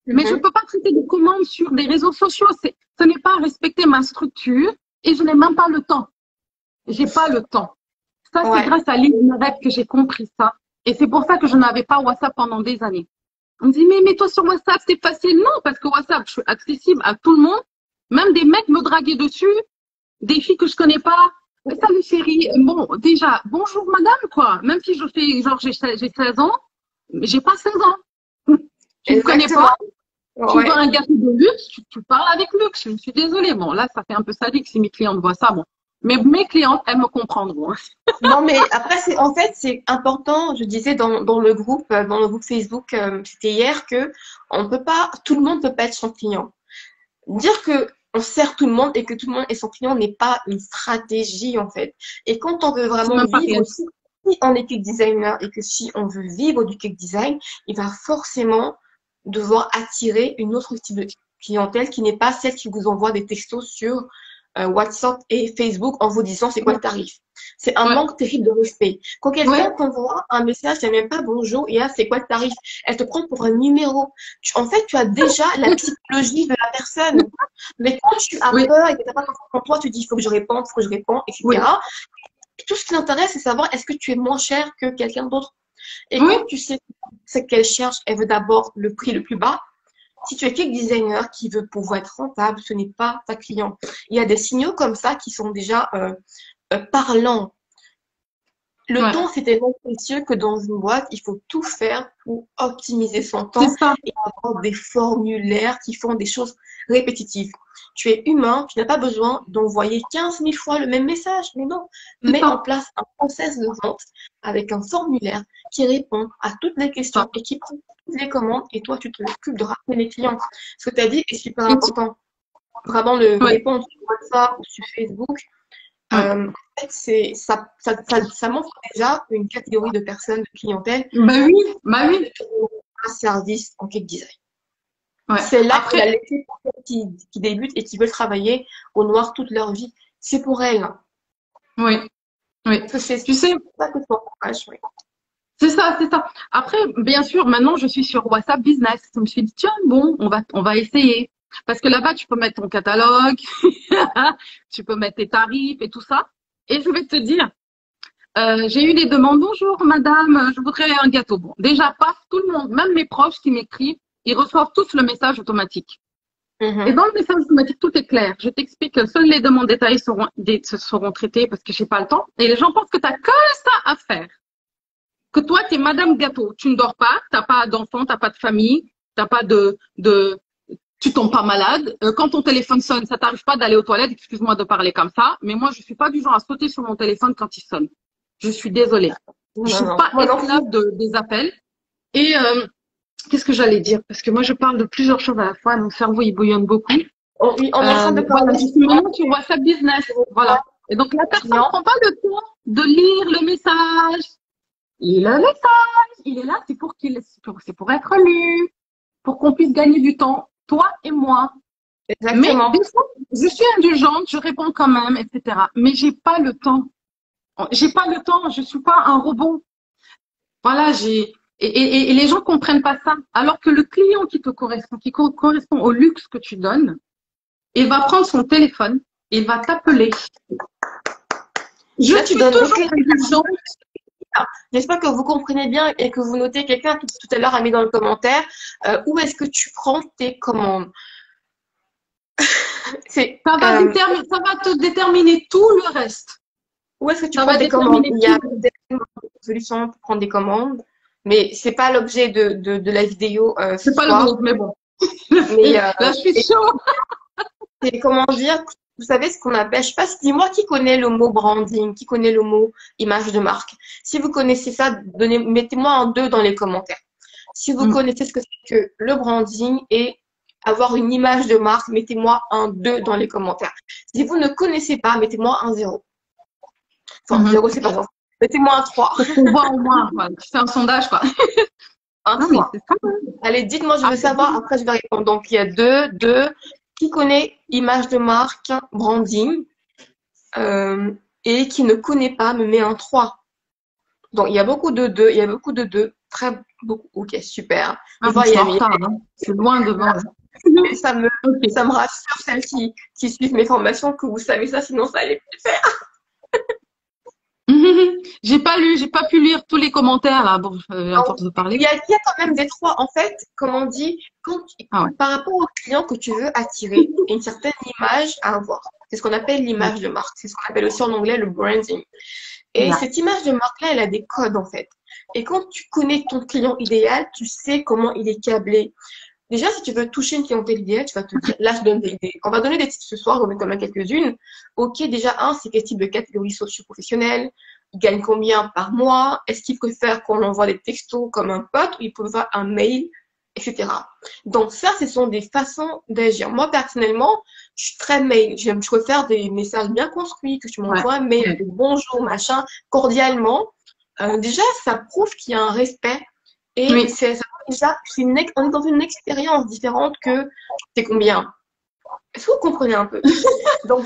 mais je ne Mhm. peux pas traiter de commandes sur des réseaux sociaux. Ce n'est pas respecter ma structure et je n'ai même pas le temps. J'ai pas le temps. Ça, c'est Ouais. grâce à l'INREP que j'ai compris ça. Et c'est pour ça que je n'avais pas WhatsApp pendant des années. On me dit, mais mets-toi sur WhatsApp, c'est facile. Non, parce que WhatsApp, je suis accessible à tout le monde. Même des mecs me draguaient dessus, des filles que je connais pas. Salut chérie. Bon, déjà, bonjour madame, quoi. Même si je fais, genre, j'ai 16 ans, mais j'ai pas 16 ans. Tu me connais Exactement. pas, tu veux Ouais. un gâteau de luxe, tu parles avec luxe. Je suis désolée. Bon, là, ça fait un peu sadique si mes clientes voient ça. Bon. Mais mes clientes, elles me comprendront. Non, mais après, en fait, c'est important, je disais dans le groupe Facebook, c'était hier, que tout le monde peut pas être son client. Dire que on sert tout le monde et que tout le monde est son client n'est pas une stratégie, en fait. Et quand on veut C'est vraiment même pas vivre, réel. si on est cake designer et que si on veut vivre du cake design, il va forcément devoir attirer une autre type de clientèle qui n'est pas celle qui vous envoie des textos sur WhatsApp et Facebook en vous disant c'est quoi le tarif. C'est un Ouais. manque terrible de respect. Quand quelqu'un Ouais. t'envoie un message, c'est même pas bonjour, et là, c'est quoi le tarif? Elle te prend pour un numéro. En fait, tu as déjà la psychologie de la personne. Mais quand tu as Oui. peur et que tu n'as pas confiance en toi, tu dis, il faut que je réponde, il faut que je réponde, Oui. etc. Et tout ce qui l'intéresse, c'est savoir est-ce que tu es moins cher que quelqu'un d'autre. Et Oui. quand tu sais ce qu'elle cherche, elle veut d'abord le prix le plus bas. Si tu es cake designer qui veut pouvoir être rentable, ce n'est pas ta client. Il y a des signaux comme ça qui sont déjà parlants. Le Ouais. temps, c'est tellement précieux que dans une boîte, il faut tout faire pour optimiser son C'est temps ça. et avoir des formulaires qui font des choses répétitives. Tu es humain, tu n'as pas besoin d'envoyer 15 000 fois le même message. Mais non, C'est mets en ça. place un process de vente avec un formulaire qui répond à toutes les Ça. questions et qui prend toutes les commandes et toi, tu te occupes de rappeler les clients. Ce que tu as dit est super Et important. Vraiment, de ouais. répondre sur WhatsApp ou sur Facebook. Ouais. En fait, ça montre déjà une catégorie de personnes, de clientèle, Bah oui. Bah oui. un service en cake design. Ouais. C'est là qu'il y a Après, les personnes qui débutent et qui veulent travailler au noir toute leur vie. C'est pour elles. oui. Oui. Parce que c'est Tu sais, ça que je t'encourage. Oui. c'est ça, c'est ça. Après, bien sûr, maintenant, je suis sur WhatsApp Business. Je me suis dit, tiens, bon, on va essayer. Parce que là-bas, tu peux mettre ton catalogue, tu peux mettre tes tarifs et tout ça. Et je vais te dire, j'ai eu des demandes. Bonjour, madame, je voudrais un gâteau. Bon, déjà, paf, tout le monde, même mes proches qui m'écrivent, ils reçoivent tous le message automatique. Et Mhm. dans le message automatique, tout est clair. Je t'explique que seules les demandes détaillées seront traitées parce que j'ai pas le temps. Et les gens pensent que tu as que ça à faire. Que toi, tu es Madame Gâteau. Tu ne dors pas, tu n'as pas d'enfant, tu n'as pas de famille, t'as pas tu tombes pas malade. Quand ton téléphone sonne, ça t'arrive pas d'aller aux toilettes, excuse-moi de parler comme ça, mais moi, je suis pas du genre à sauter sur mon téléphone quand il sonne. Je suis désolée. Je Non, suis non. pas Moi non plus. esclave des appels. Et qu'est-ce que j'allais dire? Parce que moi, je parle de plusieurs choses à la fois. Mon cerveau, il bouillonne beaucoup. Oui, on est en train de Voilà, parler je suis maintenant sur WhatsApp Business. Voilà. Et donc, la personne ne client. prend pas le temps de lire le message. Et le message, il est là, c'est pour être lu, pour qu'on puisse gagner du temps, toi et moi. Mais Exactement. des fois, je suis indulgente, je réponds quand même, etc. Mais j'ai pas le temps. J'ai pas le temps, je suis pas un robot. Voilà, et les gens comprennent pas ça. Alors que le client qui te correspond, correspond au luxe que tu donnes, il va prendre son téléphone, il va t'appeler. Je Là, tu suis donnes toujours beaucoup. indulgente. J'espère que vous comprenez bien et que vous notez. Quelqu'un tout à l'heure a mis dans le commentaire où est-ce que tu prends tes commandes. C'est Ça va te déterminer tout le reste. où est-ce que tu Ça prends va tes commandes? déterminer Il y tout a le reste. des solutions pour prendre des commandes, mais c'est pas l'objet de la vidéo ce C'est pas le soir. mot, mais bon. Mais Là, je suis chaud. c'est comment dire, vous savez ce qu'on appelle, je sais pas, dis-moi qui connaît le mot branding, qui connaît le mot image de marque. Si vous connaissez ça, mettez-moi en deux dans les commentaires. Si vous connaissez ce que c'est que le branding et avoir une image de marque, mettez-moi un 2 dans les commentaires. Si vous ne connaissez pas, mettez-moi un 0. Enfin, 0, c'est pas grave. Mettez-moi un 3. Pour qu'on voit au moins. Voilà. Tu fais un sondage, quoi. Un Non, mais 3. c'est ça. Allez, dites-moi, je veux Après, savoir, après je vais répondre. Donc, il y a 2. Qui connaît image de marque, branding, et qui ne connaît pas, me met un 3. Donc, il y a beaucoup de 2, il y a beaucoup de 2. Très beaucoup. Ok, super. Je je vais y suis en aller. retard. Hein. C'est loin devant. Et ça me Ok. rassure, celles qui suivent mes formations, que vous savez ça, sinon ça allait plus faire. J'ai pas pu lire tous les commentaires, là, bon, à force de parler. Il y a quand même des 3. En fait, comme on dit, Ah ouais. par rapport au client que tu veux attirer, une certaine image à avoir. C'est ce qu'on appelle l'image de marque. C'est ce qu'on appelle aussi en anglais le branding. Et Yeah. cette image de marque-là, elle a des codes, en fait. Et quand tu connais ton client idéal, tu sais comment il est câblé. Déjà, si tu veux toucher une clientèle idéale, tu vas te dire, là, je donne des idées. On va donner des titres ce soir, on va mettre quand même quelques-unes. Ok, déjà, c'est quel type de catégorie socio-professionnelle? Il gagne combien par mois? Est-ce qu'il préfère qu'on envoie des textos comme un pote ou il préfère un mail, etc. Donc ça, ce sont des façons d'agir. Moi, personnellement, je suis très mail. Je préfère des messages bien construits, que tu Ouais. m'envoies un mail avec bonjour, machin, cordialement. Déjà, ça prouve qu'il y a un respect et Oui. déjà, on est dans une expérience différente que c'est combien. Est-ce que vous comprenez un peu? Donc,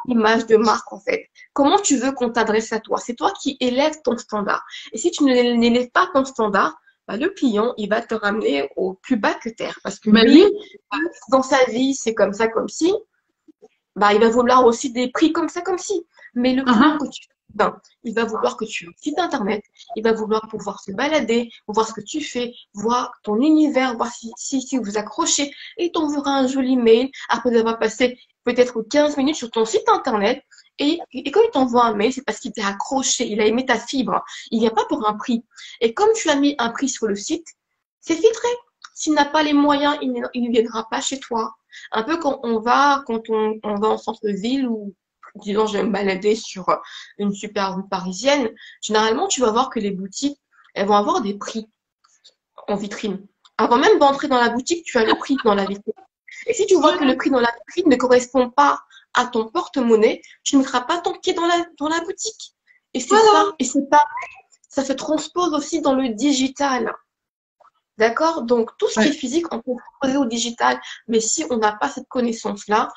l'image de marque, en fait. Comment tu veux qu'on t'adresse à toi? C'est toi qui élèves ton standard. Et si tu n'élèves pas ton standard, bah, le client, il va te ramener au plus bas que terre. Parce que Mais lui, oui, dans sa vie, c'est comme ça, comme si, bah, il va vouloir aussi des prix comme ça, comme si. Mais le client uh-huh. que tu ben, il va vouloir que tu aies un site internet, il va vouloir pouvoir se balader, voir ce que tu fais, voir ton univers, voir si vous accrochez, et il t'enverra un joli mail après avoir passé peut-être 15 minutes sur ton site internet. Et quand il t'envoie un mail, c'est parce qu'il t'a accroché, il a aimé ta fibre. Il n'y a pas pour un prix. Et comme tu as mis un prix sur le site, c'est filtré. S'il n'a pas les moyens, il ne viendra pas chez toi. Un peu quand on va en centre-ville ou, disons, je vais me balader sur une super rue parisienne, généralement, tu vas voir que les boutiques, elles vont avoir des prix en vitrine. Avant même d'entrer dans la boutique, tu as le prix dans la vitrine. Et si tu vois que le prix dans la vitrine ne correspond pas à ton porte-monnaie, tu ne mettras pas ton pied dans la boutique. Et c'est Voilà. ça. Et c'est pas, ça se transpose aussi dans le digital. D'accord? Donc, tout ce qui est Ouais. physique, on peut proposer au digital. Mais si on n'a pas cette connaissance-là,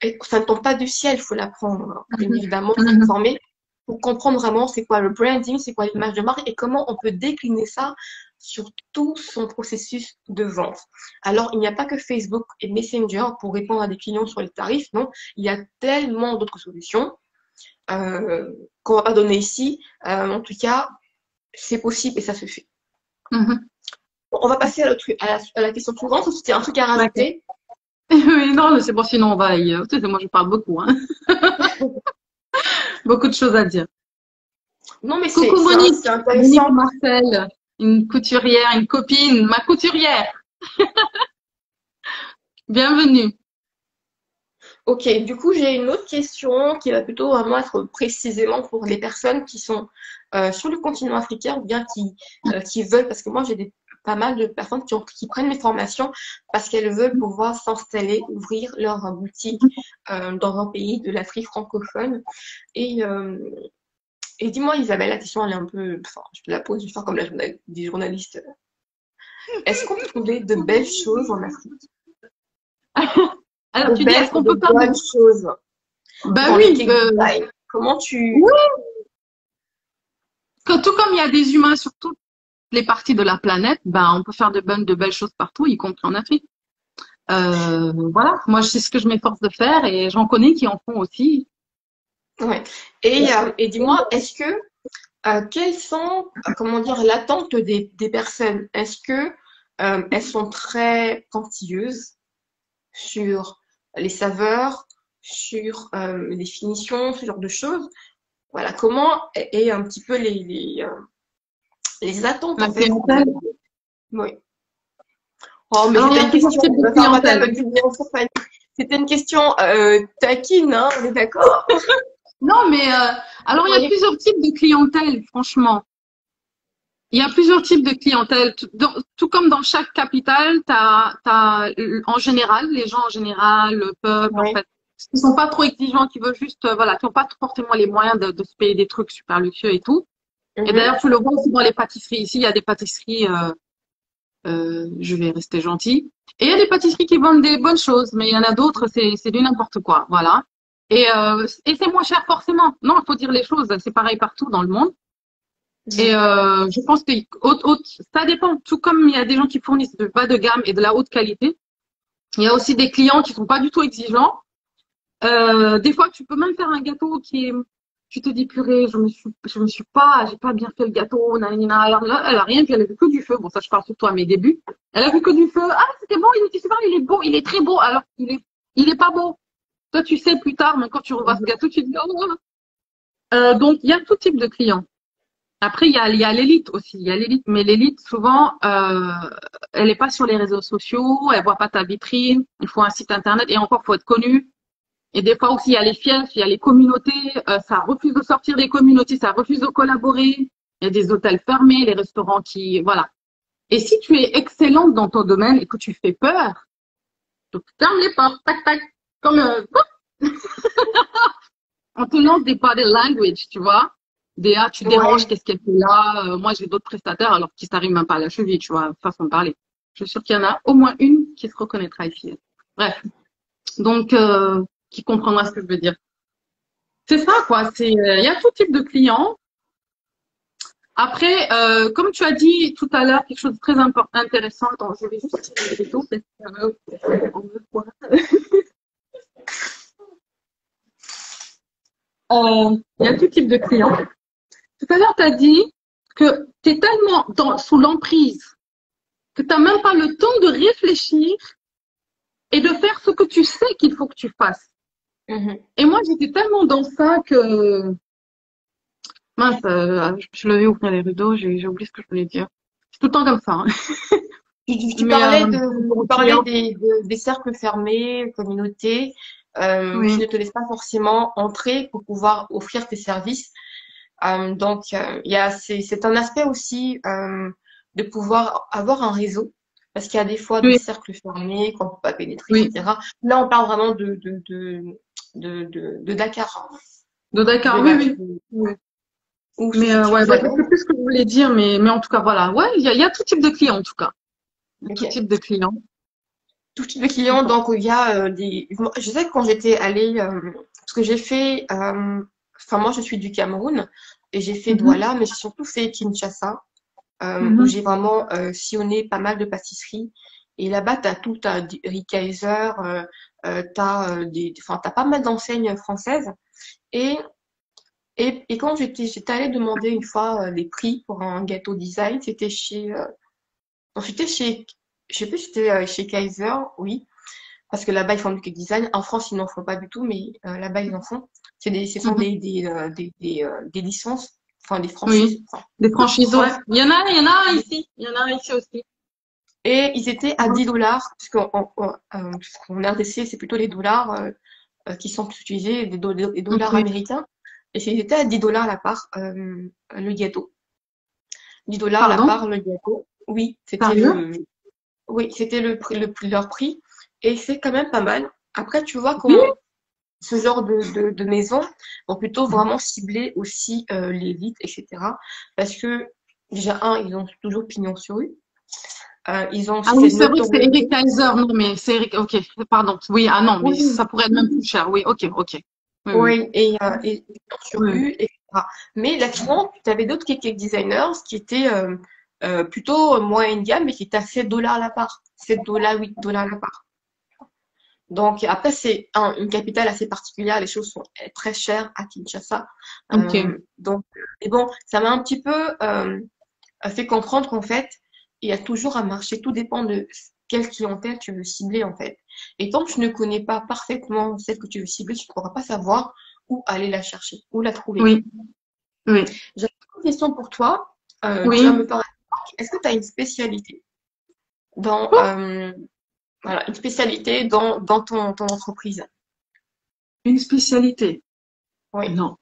et ça ne tombe pas du ciel, il faut l'apprendre. Bien Mhm. évidemment, Mhm. s'informer pour comprendre vraiment c'est quoi le branding, c'est quoi l'image de marque et comment on peut décliner ça sur tout son processus de vente. Alors, il n'y a pas que Facebook et Messenger pour répondre à des clients sur les tarifs, non. Il y a tellement d'autres solutions qu'on ne va pas donner ici. En tout cas, c'est possible et ça se fait. Mhm. On va passer à la question suivante. C'était un truc à D'accord. rajouter. Oui, non, mais c'est bon, sinon on va ailleurs. Tu sais, moi je parle beaucoup, hein. Beaucoup de choses à dire. Non, mais c'est Coucou c'est un- Monique, c'est Monique intéressant. Marcel, une couturière, une copine, ma couturière. Bienvenue. Ok, du coup, j'ai une autre question qui va plutôt vraiment être précisément pour les personnes qui sont sur le continent africain ou bien qui veulent, parce que moi, pas mal de personnes qui prennent mes formations parce qu'elles veulent pouvoir s'installer, ouvrir leur boutique dans un pays de l'Afrique francophone. Et, euh, et dis-moi, Isabelle, la question, elle est un peu, enfin, je te la pose, je vais faire comme des journalistes. Est-ce qu'on peut trouver de belles choses en Afrique? Alors De tu dis, belles est-ce et qu'on de peut faire de... bonnes choses Ben dans les oui, cake design. Comment tu... oui, que tout comme il y a des humains sur toutes les parties de la planète, ben on peut faire de belles choses partout, y compris en Afrique. Voilà, moi c'est ce que je m'efforce de faire et j'en connais qui en font aussi. Ouais. Et dis-moi, quelles sont, comment dire, l'attente des personnes? Est-ce que elles sont très pointilleuses sur les saveurs, sur les finitions, ce genre de choses? Voilà, comment est un petit peu les attentes La en fait clientèle. Oui. Oh, mais Alors il y c'était a une plusieurs question. types de Enfin, on va faire clientèle. le bien sûr, Fanny. C'était une question taquine, hein, on est d'accord? Non, mais alors il y a Oui. plusieurs types de clientèle, franchement. Il y a plusieurs types de clientèle. Tout comme dans chaque capitale, en général, les gens en général, le peuple, en Oui. fait, qui sont pas trop exigeants, qui veulent juste, voilà, qui n'ont pas forcément les moyens de se payer des trucs super luxueux et tout. Et Mhm. d'ailleurs, tu le vois aussi dans les pâtisseries. Ici, il y a des pâtisseries, je vais rester gentille. Et il y a des pâtisseries qui vendent des bonnes choses, mais il y en a d'autres, c'est du n'importe quoi, voilà. Et c'est moins cher forcément. Non, il faut dire les choses, c'est pareil partout dans le monde. Et Mhm. je pense que ça dépend. Tout comme il y a des gens qui fournissent de bas de gamme et de la haute qualité, il y a aussi des clients qui sont pas du tout exigeants. Des fois, tu peux même faire un gâteau qui est, tu te dis purée, j'ai pas bien fait le gâteau, nanana. Alors là, elle a rien vu, elle a vu que du feu. Bon, ça, je parle surtout à mes débuts. Elle a vu que du feu. Ah, c'était bon, il était super, il est beau, il est très beau. Alors il est pas beau. Toi, tu sais plus tard, mais quand tu revois ce Mhm. gâteau, tu te dis, oh. Donc, il y a tout type de clients. Après, il y a l'élite aussi. Il y a l'élite, mais l'élite, souvent, elle n'est pas sur les réseaux sociaux, elle voit pas ta vitrine. Il faut un site internet et encore, faut être connu. Et des fois aussi, il y a les fiefs, il y a les communautés. Ça refuse de sortir des communautés, ça refuse de collaborer. Il y a des hôtels fermés, les restaurants qui, voilà. Et si tu es excellente dans ton domaine et que tu fais peur, tu fermes les portes, tac, tac, comme on te lance des body language, tu vois. Des ah, tu déranges, Ouais. qu'est-ce qu'elle fait là? Moi, j'ai d'autres prestataires alors qu'ils s'arrivent même pas à la cheville, tu vois, façon de parler. Je suis sûre qu'il y en a au moins une qui se reconnaîtra ici. Bref. Donc, qui comprendra ce que je veux dire. C'est ça, quoi. Il y a tout type de clients. Après, comme tu as dit tout à l'heure, quelque chose de très intéressant. Attends, je vais juste tirer les rideaux, on veut voir. Il y a tout type de clients. Tout à l'heure, tu as dit que tu es tellement sous l'emprise que tu n'as même pas le temps de réfléchir et de faire ce que tu sais qu'il faut que tu fasses. Et moi, j'étais tellement dans ça que mince, je devais ouvrir les rideaux, j'ai oublié ce que je voulais dire. C'est tout le temps comme ça. Hein. Tu parlais des cercles fermés, communautés, Oui. qui ne te laissent pas forcément entrer pour pouvoir offrir tes services. Donc, c'est un aspect aussi de pouvoir avoir un réseau, parce qu'il y a des fois des Oui. cercles fermés qu'on ne peut pas pénétrer, Oui. etc. Là, on parle vraiment de Dakar. De Dakar, oui. Mais ouais, bah, c'est plus ce que je voulais dire, mais en tout cas, voilà. Ouais, il y a tout type de clients, en tout cas. Tout type de clients. Tout type de clients, donc il y a je sais que quand j'étais allée, parce que j'ai fait, enfin moi je suis du Cameroun, et j'ai fait Douala, mais j'ai surtout fait Kinshasa, où j'ai vraiment sillonné pas mal de pâtisseries. Et là-bas, t'as tout, t'as Rick Kaiser, t'as pas mal d'enseignes françaises. Et quand j'étais allée demander une fois les prix pour un gâteau design, c'était je sais plus, c'était chez Kaiser, oui, parce que là-bas ils font du cake design. En France, ils n'en font pas du tout, mais là-bas ils en font. Ce sont des licences, enfin des franchises. Oui, des franchises, ouais. Il y en a ici. Il y en a ici aussi. Et ils étaient à 10 dollars, puisqu'en RDC, c'est plutôt les dollars qui sont utilisés, les dollars américains. Et ils étaient à 10 dollars la part, le gâteau. 10 dollars la part, le gâteau. Oui, c'était leur prix. Et c'est quand même pas mal. Après, tu vois comment ce genre de maisons vont plutôt vraiment cibler aussi l'élite, etc. Parce que déjà, ils ont toujours pignon sur rue. Ils ont oui, c'est vrai que c'est Eric Kaiser. Non, mais c'est Eric. Ok, pardon. Oui, non, mais ça pourrait être même plus cher. Oui, ok. Oui, et sur rue, etc. Mais là-dedans, tu avais d'autres cake designers qui étaient plutôt moyenne gamme, mais qui étaient à 7 dollars la part. 7 dollars, 8 dollars la part. Donc, après, c'est une capitale assez particulière. Les choses sont très chères à Kinshasa. Donc, et bon, ça m'a un petit peu fait comprendre qu'en fait, il y a toujours un marché. Tout dépend de quelle clientèle tu veux cibler, en fait. Et tant que tu ne connais pas parfaitement celle que tu veux cibler, tu ne pourras pas savoir où aller la chercher, où la trouver. Oui. J'ai une question pour toi. Tu vas me parler. Est-ce que tu as une spécialité dans... Voilà, une spécialité dans ton entreprise. Une spécialité? Oui. Non.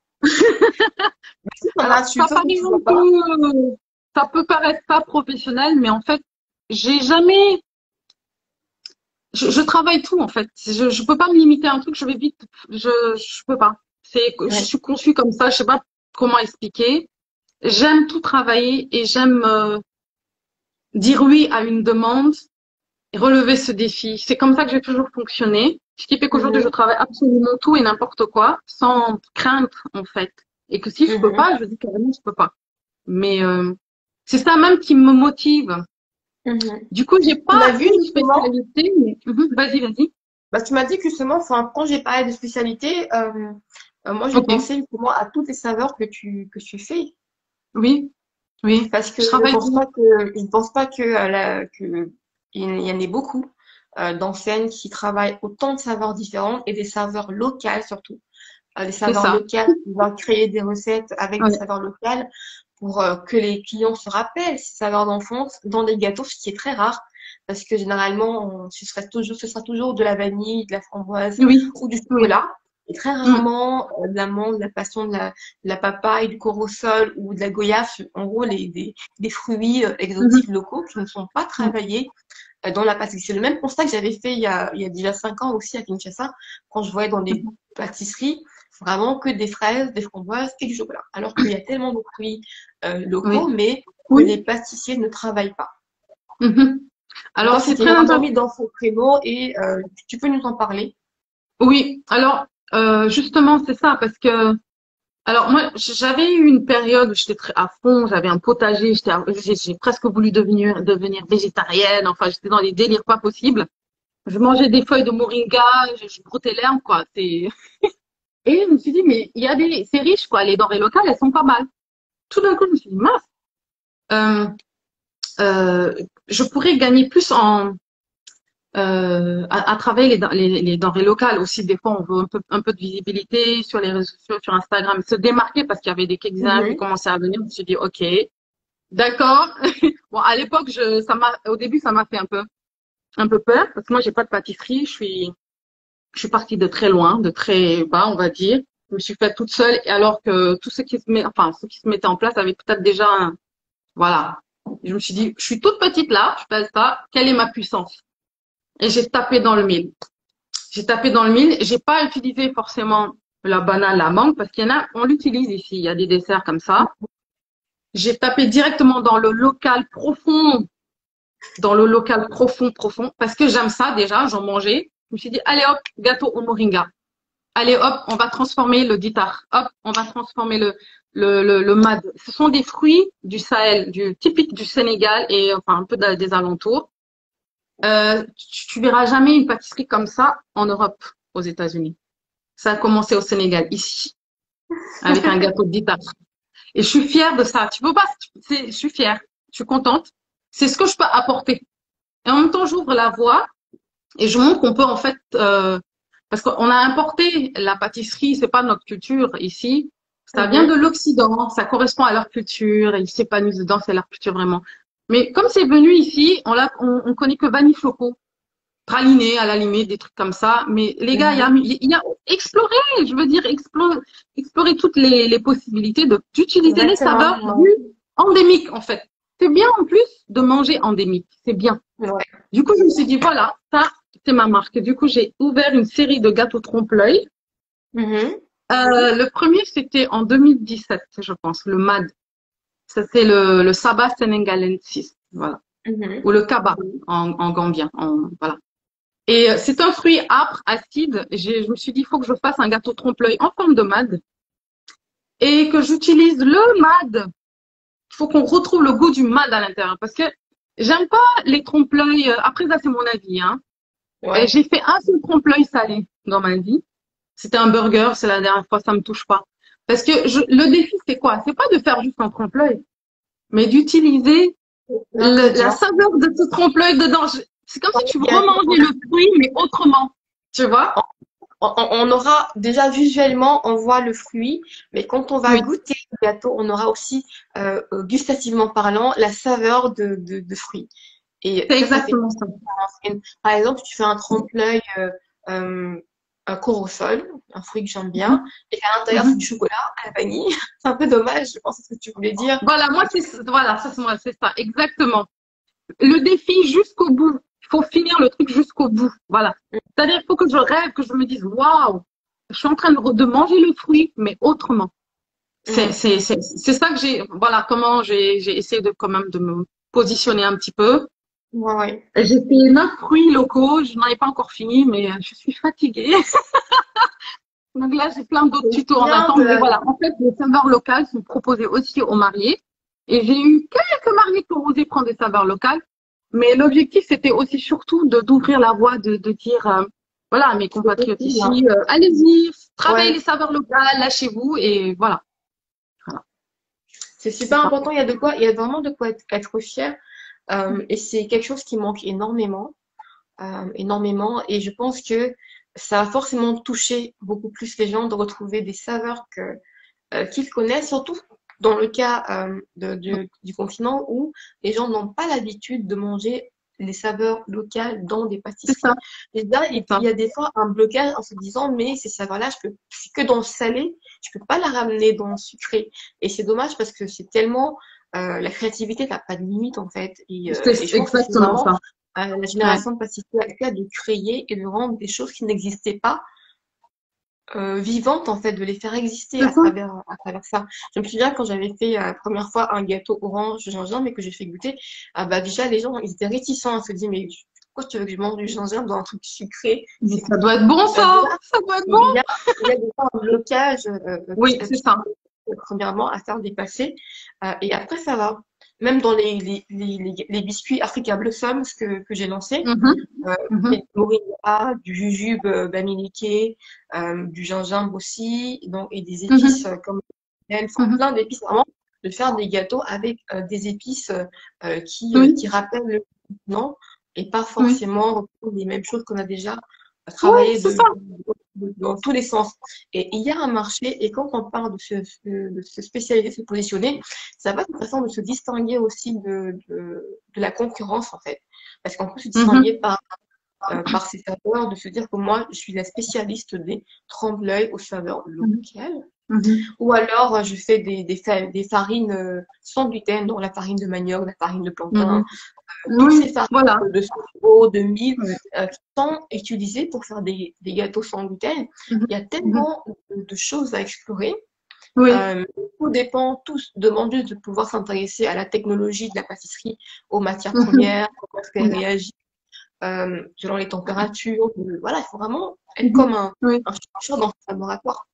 Alors, ça peut paraître pas professionnel, mais en fait, j'ai jamais. Je travaille tout en fait. Je peux pas me limiter à un truc. Je vais vite. Je peux pas. Je suis conçue comme ça. Je sais pas comment expliquer. J'aime tout travailler et j'aime dire oui à une demande. Relever ce défi. C'est comme ça que j'ai toujours fonctionné. Ce qui fait qu'aujourd'hui, je travaille absolument tout et n'importe quoi, sans crainte, en fait. Et que si je peux pas, je dis carrément, je peux pas. Mais c'est ça même qui me motive. Du coup, j'ai pas une spécialité, mais vas-y. Bah, tu m'as dit que justement, enfin, quand j'ai parlé de spécialité, moi, je pensais justement à toutes les saveurs que tu fais. Oui. Parce que je ne pense pas que il y en ait beaucoup d'enseignes qui travaillent autant de saveurs différentes et des saveurs locales surtout. Des saveurs locales qui vont créer des recettes avec des saveurs locales pour que les clients se rappellent ces saveurs d'enfance dans des gâteaux, ce qui est très rare. Parce que généralement, ce sera toujours de la vanille, de la framboise ou du chocolat. Et très rarement de l'amande, de la passion, de la papaye, du corosol ou de la goyave. En gros, des fruits exotiques locaux qui ne sont pas travaillés dans la pâtisserie. C'est le même constat que j'avais fait il y a déjà 5 ans aussi à Kinshasa, quand je voyais dans des pâtisseries vraiment que des fraises, des framboises et du chocolat. Alors qu'il y a tellement de fruits locaux, mais que les pâtissiers ne travaillent pas. Alors, c'est très vraiment mis dans son créneau et tu peux nous en parler. Oui, alors justement c'est ça parce que alors moi j'avais eu une période où j'étais très à fond, j'avais un potager, j'ai presque voulu devenir végétarienne, enfin j'étais dans des délires pas possibles. Je mangeais des feuilles de moringa, je broutais l'herbe quoi, c'est et je me suis dit mais il y a des c'est riche quoi, les denrées locales elles sont pas mal. Tout d'un coup je me suis dit mince, euh, je pourrais gagner plus à travers les denrées locales aussi. Des fois, on veut un peu de visibilité sur les réseaux sociaux, sur Instagram, se démarquer parce qu'il y avait des quelques-uns qui Mhm. commençaient à venir. Je me suis dit, OK, d'accord. Bon, à l'époque, au début, ça m'a fait un peu peur parce que moi, j'ai pas de pâtisserie. Je suis partie de très loin, de très bas, on va dire. Je me suis faite toute seule, et alors que tout ce qui enfin, ce qui se mettait en place avait peut-être déjà voilà. Je me suis dit, je suis toute petite là, je pèse pas. Quelle est ma puissance? Et j'ai tapé dans le mille. J'ai tapé dans le mille. J'ai pas utilisé forcément la banane, la mangue, parce qu'il y en a, on l'utilise ici. Il y a des desserts comme ça. J'ai tapé directement dans le local profond, profond, parce que j'aime ça déjà. J'en mangeais. Je me suis dit, allez hop, gâteau au moringa. Allez hop, on va transformer le ditar. Hop, on va transformer le mad. Ce sont des fruits du Sahel, typique du Sénégal et enfin un peu des alentours. Tu verras jamais une pâtisserie comme ça en Europe, aux États-Unis. Ça a commencé au Sénégal, ici, avec un gâteau de dita. Et je suis fière de ça. Tu peux pas, je suis fière. Je suis contente. C'est ce que je peux apporter. Et en même temps, j'ouvre la voie et je montre qu'on peut en fait, parce qu'on a importé la pâtisserie, c'est pas notre culture ici. Ça vient de Mhm. l'Occident, ça correspond à leur culture, et ils s'épanouissent dedans, c'est leur culture vraiment. Mais comme c'est venu ici, on connaît que vanille choco, praliné à la limite, des trucs comme ça. Mais les gars, Mhm. il y a explorer, je veux dire, explorer toutes les possibilités d'utiliser les saveurs Exactement. endémiques, en fait. C'est bien en plus de manger endémique, c'est bien. Ouais. Ouais. Du coup, je me suis dit, voilà, ça, c'est ma marque. Du coup, j'ai ouvert une série de gâteaux trompe-l'œil. Mhm. Le premier, c'était en 2017, je pense, le MAD. Ça, c'est le Sabah Senegalensis, voilà. Mhm. Ou le Kaba en gambien, voilà. Et c'est un fruit âpre, acide. Je me suis dit, il faut que je fasse un gâteau trompe-l'œil en forme de MAD et que j'utilise le MAD. Il faut qu'on retrouve le goût du MAD à l'intérieur parce que j'aime pas les trompe-l'œil. Après, ça, c'est mon avis, hein. Et Ouais. j'ai fait un seul trompe-l'œil salé dans ma vie. C'était un burger, c'est la dernière fois, ça me touche pas. Parce que le défi, c'est quoi? C'est pas de faire juste un trompe-l'œil, mais d'utiliser la L'ingrédient. saveur de ce trompe-l'œil dedans. C'est comme si tu Il y a- remangeais le fruit, mais autrement. Tu vois? on aura déjà visuellement, on voit le fruit, mais quand on va Oui. goûter le gâteau, on aura aussi, gustativement parlant, la saveur de fruits. Et C'est ça fait exactement ça. par exemple, si tu fais un trompe-l'œil euh, un corosol, un fruit que j'aime bien, Mhm. et qu'à l'intérieur c'est du Mhm. chocolat à la vanille. C'est un peu dommage, je pense, c'est ce que tu voulais dire. Voilà, voilà, c'est ça, exactement. Le défi jusqu'au bout. Il faut finir le truc jusqu'au bout. Voilà. C'est-à-dire, il faut que je rêve, que je me dise, waouh, je suis en train de manger le fruit, mais autrement. Mhm. C'est ça que voilà, comment j'ai essayé de, quand même, de me positionner un petit peu. Ouais, ouais. J'ai fait 9 fruits locaux, je n'en ai pas encore fini, mais je suis fatiguée. Donc là, j'ai plein d'autres C'est tutos en bien attente. Mais de. voilà, en fait, les saveurs locales sont proposées aussi aux mariés. Et j'ai eu quelques mariés qui ont osé prendre des saveurs locales. Mais l'objectif, c'était aussi surtout d'ouvrir la voie, de dire, voilà, à mes C'est compatriotes possible, hein. ici, allez-y, travaillez les Ouais, saveurs locales, lâchez-vous, et voilà. Voilà, c'est c'est super ça. important. Il y a vraiment de quoi être fier. Et c'est quelque chose qui manque énormément, énormément. Et je pense que ça va forcément toucher beaucoup plus les gens de retrouver des saveurs qu'ils connaissent, surtout dans le cas du continent où les gens n'ont pas l'habitude de manger les saveurs locales dans des C'est pâtisseries. ça, Et là, c'est il ça. y a des fois un blocage en se disant, mais ces saveurs-là, c'est que dans le salé, je peux pas la ramener dans le sucré. Et c'est dommage parce que c'est tellement, la créativité n'a pas de limite en fait. Et C'est je pense que c'est exactement vraiment ça. la Ouais, génération de pâtissiers actuelle de créer et de rendre des choses qui n'existaient pas vivantes en fait, de les faire exister c'est ça. à travers ça. Je me souviens quand j'avais fait la première fois un gâteau orange gingembre et que j'ai fait goûter, ah bah déjà les gens ils étaient réticents à se dire mais pourquoi tu veux que je mange du gingembre dans un truc sucré? Mais ça doit être bon, ça. Ça doit être bon. Il y a des fois un blocage, Oui, c'est ça. premièrement, à faire dépasser. Et après, ça va. Même dans les biscuits Africa Blossoms que j'ai lancés, Mhm. du moringa, du jujube bamileke, du gingembre aussi, donc, et des épices Mhm. comme enfin, Mhm. plein d'épices, vraiment, de faire des gâteaux avec des épices Oui, qui rappellent le non, et pas oui. forcément reprendre les mêmes choses qu'on a déjà Oui, travaillé c'est ça. dans tous les sens. Et il y a un marché, et quand on parle de se spécialiser, de se positionner, ça va être une façon de se distinguer aussi de la concurrence, en fait. Parce qu'on peut se distinguer Mhm. par ses saveurs, de se dire que moi, je suis la spécialiste des trempe-l'œil aux saveurs Mhm. locales. Mhm. Ou alors, je fais des farines sans gluten, dont la farine de manioc, la farine de plantain, Mhm. toutes ces Oui, farines voilà. de sorgho, de mil, Ouais. qui sont utilisées pour faire des gâteaux sans gluten. Mhm. Il y a Mhm. tellement de choses à explorer. Oui. Euh, Tout dépend, tout demande juste de pouvoir s'intéresser à la technologie de la pâtisserie, aux matières Mhm. premières, comment est-ce qu'elle réagit, selon les températures. Voilà, il faut vraiment être Mhm. comme Oui. un chercheur dans un laboratoire.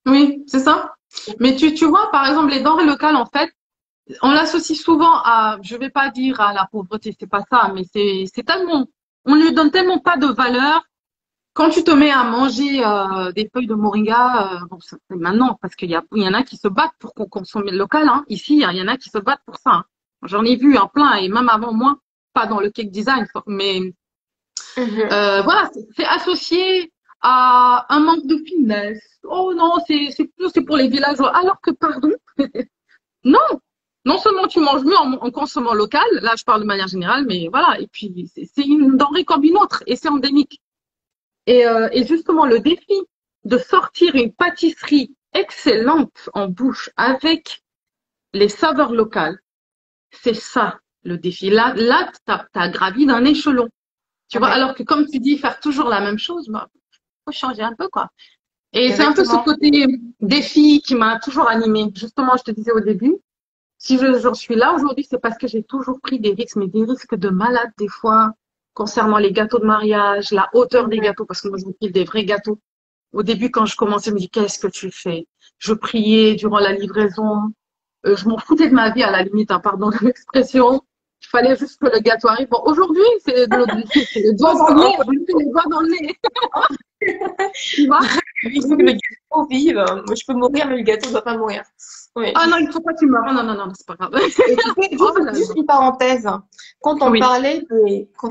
Oui, c'est ça. Mais tu vois, par exemple, les denrées locales, en fait, on l'associe souvent à, je vais pas dire à la pauvreté, c'est pas ça, mais c'est tellement, on lui donne tellement pas de valeur. Quand tu te mets à manger des feuilles de moringa, bon, c'est maintenant, parce il y en a qui se battent pour qu'on consomme le local. Hein. Ici, il y en a qui se battent pour ça. Hein. J'en ai vu un plein, et même avant moi, pas dans le cake design, mais Mhm. voilà, c'est associé à un manque de finesse. Oh non, c'est pour les villageois. Alors que, pardon, non, non seulement tu manges mieux en consommant local, là je parle de manière générale, mais voilà, et puis c'est une denrée comme une autre, et c'est endémique. Et justement, le défi de sortir une pâtisserie excellente en bouche avec les saveurs locales, c'est ça le défi. Là, t'as gravi d'un échelon. Tu vois, Ouais, alors que comme tu dis, faire toujours la même chose, bah, faut changer un peu, quoi. Et c'est un peu ce exactement. côté défi qui m'a toujours animée. Justement, je te disais au début, si j'en suis là aujourd'hui, c'est parce que j'ai toujours pris des risques, mais des risques de malade des fois, concernant les gâteaux de mariage, la hauteur des Mhm. gâteaux, parce que moi, je file des vrais gâteaux. Au début, quand je commençais, je me dis, qu'est-ce que tu fais? Je priais durant la livraison. Je m'en foutais de ma vie, à la limite, hein, pardon de l'expression. Il fallait juste que le gâteau arrive. Bon, aujourd'hui, c'est le doigt dans le nez. Je me fais les doigts dans le nez. Tu vois? Il faut que le gâteau vive. Moi, je peux mourir, mais le gâteau ne doit pas mourir. Oui. Ah non, il faut pas que tu meurs. Non, non, non, non, c'est pas grave. Et tu sais, Oh là juste là. une parenthèse. Oui. Quand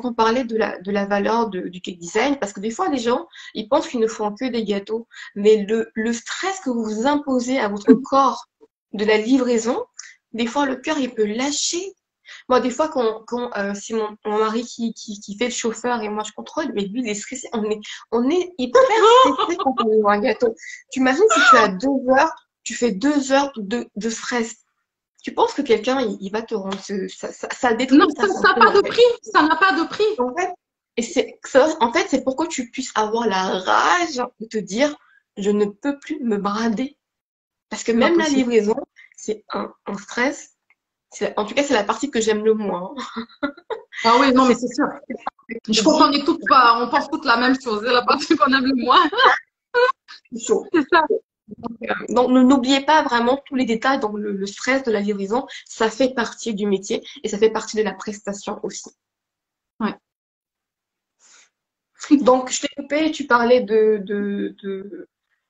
on parlait de la valeur du cake design, parce que des fois, les gens, ils pensent qu'ils ne font que des gâteaux, mais le stress que vous imposez à votre corps de la livraison, des fois, le cœur, il peut lâcher. Moi, des fois, c'est mon mari qui fait le chauffeur et moi, je contrôle, mais lui, il est stressé. On est hyper stressé quand on livre un gâteau. Tu imagines si tu as 2 heures, tu fais 2 heures de stress. Tu penses que quelqu'un, il va te rendre ça Non, détruit ta ça n'a santé, pas en de fait. prix. Ça n'a pas de prix. En fait, et en fait, c'est pour que tu puisses avoir la rage de te dire, je ne peux plus me brader. Parce que C'est pas même la possible. livraison, c'est un stress. En tout cas, c'est la partie que j'aime le moins. Ah oui, non, mais C'est c'est sûr. te Je crois qu'on dis, est toutes pas, on pense toutes la même chose. C'est la partie qu'on aime le moins. c'est chaud. C'est ça. Donc, n'oubliez pas vraiment tous les détails. Donc, le stress de la livraison, ça fait partie du métier et ça fait partie de la prestation aussi. Ouais. Donc, je t'ai coupé, tu parlais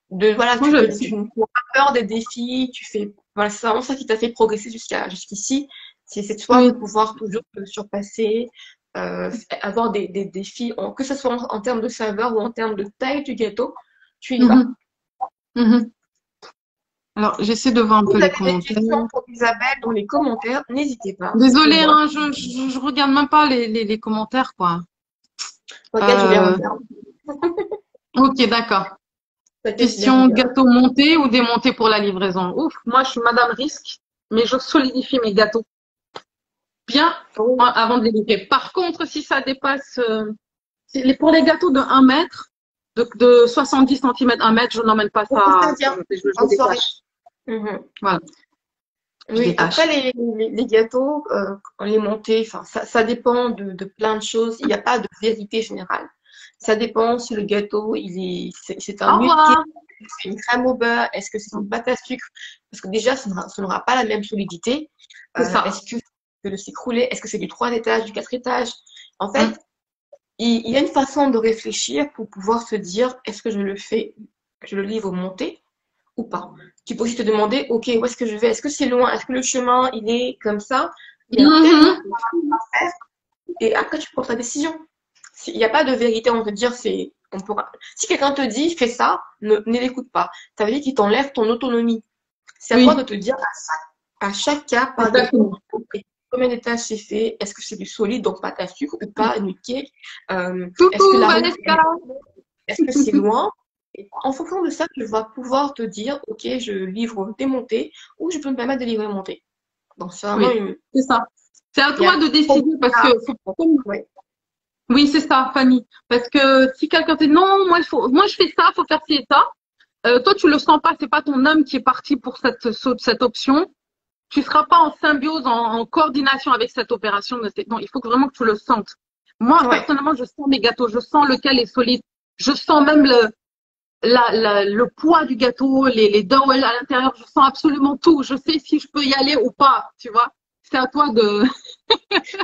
voilà, Moi, tu n'as pas peur des défis, tu fais, voilà, c'est vraiment ça qui t'a fait progresser jusqu'ici. C'est cette foi de oui. pouvoir toujours te surpasser, avoir des défis, que ce soit en termes de saveur ou en termes de taille du gâteau, tu y vas. Mhm. Mhm. Alors, j'essaie de voir un Si peu vous les avez des commentaires. questions pour Isabelle dans les commentaires, n'hésitez pas, Désolée, dites-le-moi. hein, je regarde même pas les commentaires, quoi. Regarde, je vais Euh, regarder. ok, d'accord. Ça fait plaisir, Question regarde. gâteau monté ou démonté pour la livraison? Ouf, moi, je suis Madame Risque, mais je solidifie mes gâteaux bien Oh, avant de les livrer. Par contre, si ça dépasse, pour les gâteaux de 1 mètre, de 70 centimètres, 1 mètre, je n'emmène pas pour que ça ça, vient je en les soirée. cache. Mhm. Voilà. Je Oui, après détache. les gâteaux, les montées, enfin ça dépend de plein de choses. Il n'y a pas de vérité générale. Ça dépend si le gâteau c'est un Au multi, revoir. c'est une crème au beurre, est-ce que c'est une pâte à sucre? Parce que déjà ça n'aura pas la même solidité. C'est ça. Est-ce que c'est le sucre roulé? Est-ce que c'est du 3 étages, du 4 étages? En fait, Mm. il y a une façon de réfléchir pour pouvoir se dire est-ce que je le fais, je le livre monté ou pas. Tu peux aussi te demander, ok, où est-ce que je vais? Est-ce que c'est loin? Est-ce que le chemin, il est comme ça? Il y a tellement Mhm. de choses à faire. Et après, tu prends ta décision. Il n'y a pas de vérité, on peut dire, on pourra. Si quelqu'un te dit, fais ça, ne l'écoute pas. Ça veut dire qu'il t'enlève ton autonomie. C'est à toi de Oui, te dire à chaque cas par exemple, exactement. ok, combien d'étages c'est fait? Est-ce que c'est du solide, donc pâte à sucre ou pas, une cake? Est-ce que Coucou, la route, Vanessa. est-ce que c'est loin? Et en fonction de ça, tu vas pouvoir te dire, ok, je livre démonté ou je peux me permettre de livrer monté. Donc c'est vraiment Oui, c'est ça. C'est à il y a toi de décider parce que ouais. oui, c'est ça, Fanny. Parce que si quelqu'un te dit non, moi je fais ça, faut faire ci et ça. Toi, tu le sens pas, c'est pas ton âme qui est parti pour cette option. Tu seras pas en symbiose, en coordination avec cette opération. Non, il faut vraiment que tu le sentes. Moi, Ouais. personnellement, je sens mes gâteaux, je sens lequel est solide. Je sens même le poids du gâteau, les dowels à l'intérieur. Je sens absolument tout. Je sais si je peux y aller ou pas, tu vois. C'est à toi de.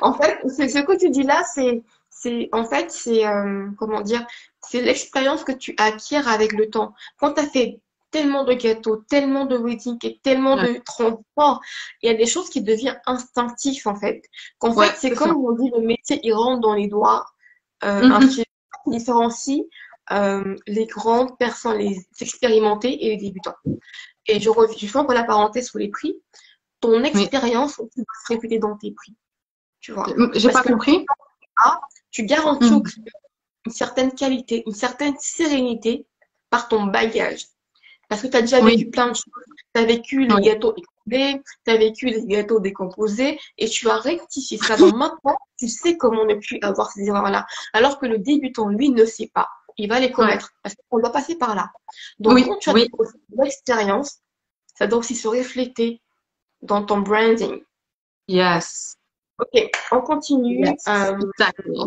En fait, ce que tu dis là, en fait, c'est, comment dire, c'est l'expérience que tu acquiers avec le temps. Quand tu as fait tellement de gâteaux, tellement de wedding et tellement Ouais, de transports, il y a des choses qui deviennent instinctives, en fait. Qu'en fait, ouais, c'est c'est comme ça. on dit, le métier, il rentre dans les doigts. Un Mhm. film qui différencie les grandes personnes, les expérimentés et les débutants. Et je fais encore la parenthèse sur les prix. Ton Oui. expérience aussi doit se refléter dans tes prix, tu vois. J'ai Parce pas que compris. là, tu garantis Mhm. une certaine qualité, une certaine sérénité par ton bagage. Parce que tu as déjà vécu Oui, plein de choses. Tu as vécu les oui. gâteaux écroulés, tu as vécu les gâteaux décomposés, et tu as rectifié ça. Donc maintenant, tu sais comment ne plus avoir ces erreurs-là. Alors que le débutant, lui, ne sait pas. Il va les Ouais. commettre parce qu'on doit passer par là. Donc Oui, quand tu as oui. de l'expérience, ça doit aussi se refléter dans ton branding. Yes. Ok, on continue. Yes. Exactly.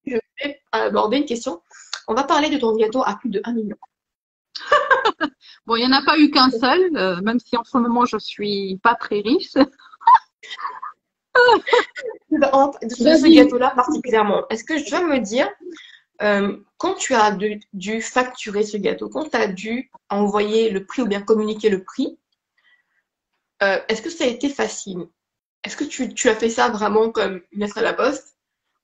Je vais aborder une question. On va parler de ton gâteau à plus de 1 million. Bon, il n'y en a pas eu qu'un seul, même si en ce moment je suis pas très riche. De ce Vas-y. gâteau-là particulièrement, est-ce que je dois me dire, quand tu as dû facturer ce gâteau, quand tu as dû envoyer le prix ou bien communiquer le prix, est-ce que ça a été facile? Est-ce que tu as fait ça vraiment comme une lettre à la poste?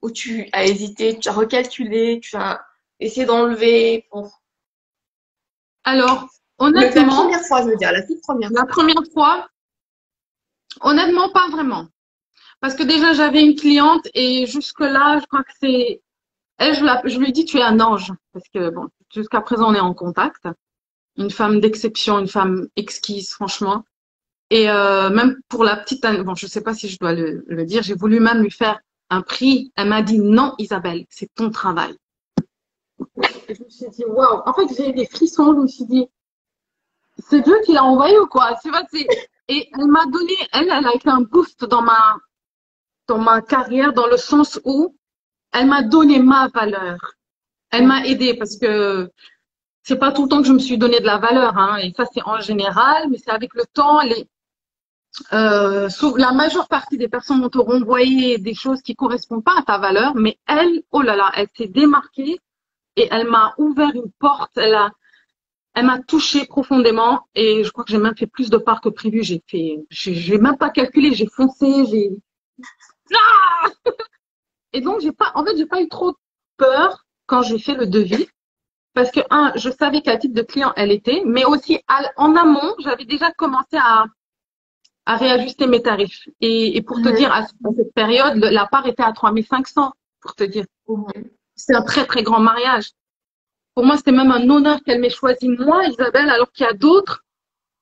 Ou tu as hésité, tu as recalculé, tu as essayé d'enlever pour Alors, la honnêtement, première fois, je veux dire, la toute première la fois. première fois, honnêtement, pas vraiment. Parce que déjà, j'avais une cliente et jusque-là, je crois que c'est... Elle, je lui dis, tu es un ange. Parce que, bon, jusqu'à présent, on est en contact. Une femme d'exception, une femme exquise, franchement. Et même pour la petite, bon, je sais pas si je dois le dire, j'ai voulu même lui faire un prix. Elle m'a dit non, Isabelle, c'est ton travail. Et je me suis dit waouh. En fait, j'ai eu des frissons. Je me suis dit, c'est Dieu qui l'a envoyé ou quoi? Tu vois, c'est. Et elle m'a donné, elle a été un boost dans ma carrière, dans le sens où elle m'a donné ma valeur. Elle m'a Mhm. aidée parce que c'est pas tout le temps que je me suis donné de la valeur, hein. Et ça, c'est en général, mais c'est avec le temps, la majeure partie des personnes vont te renvoyer des choses qui correspondent pas à ta valeur, mais elle, oh là là, elle s'est démarquée et elle m'a ouvert une porte. Elle m'a touchée profondément et je crois que j'ai même fait plus de parts que prévu. J'ai même pas calculé, j'ai foncé, et donc en fait, j'ai pas eu trop peur quand j'ai fait le devis parce que je savais quel type de client elle était, mais aussi en amont, j'avais déjà commencé à réajuster mes tarifs. Et pour te dire, Mhm. à cette période, la part était à 3500, pour te dire. Mhm. C'est un très, très grand mariage. Pour moi, c'était même un honneur qu'elle m'ait choisi moi, Isabelle, alors qu'il y a d'autres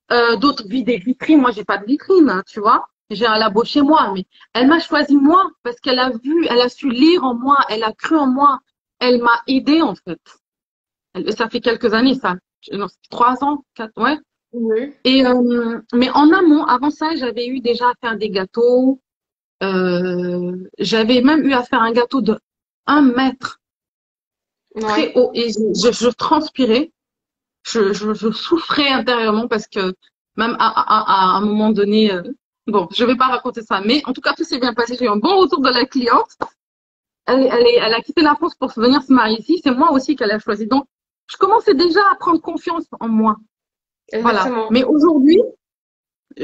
des vitrines. Moi, j'ai pas de vitrine, hein, tu vois. J'ai un labo chez moi, mais elle m'a choisi moi parce qu'elle a vu, elle a su lire en moi, elle a cru en moi. Elle m'a aidée, en fait. Ça fait quelques années, ça. Non, 3 ans, 4, ouais. Oui. Et mais en amont, avant ça, j'avais eu déjà à faire des gâteaux. J'avais même eu à faire un gâteau de 1 mètre, très Ouais. haut, et je transpirais. Je souffrais intérieurement parce que même à un moment donné, bon, je vais pas raconter ça, mais en tout cas, tout s'est bien passé. J'ai eu un bon retour de la cliente. Elle a quitté la France pour venir se marier ici. C'est moi aussi qu'elle a choisi. Donc, je commençais déjà à prendre confiance en moi. Voilà. Exactement. Mais aujourd'hui,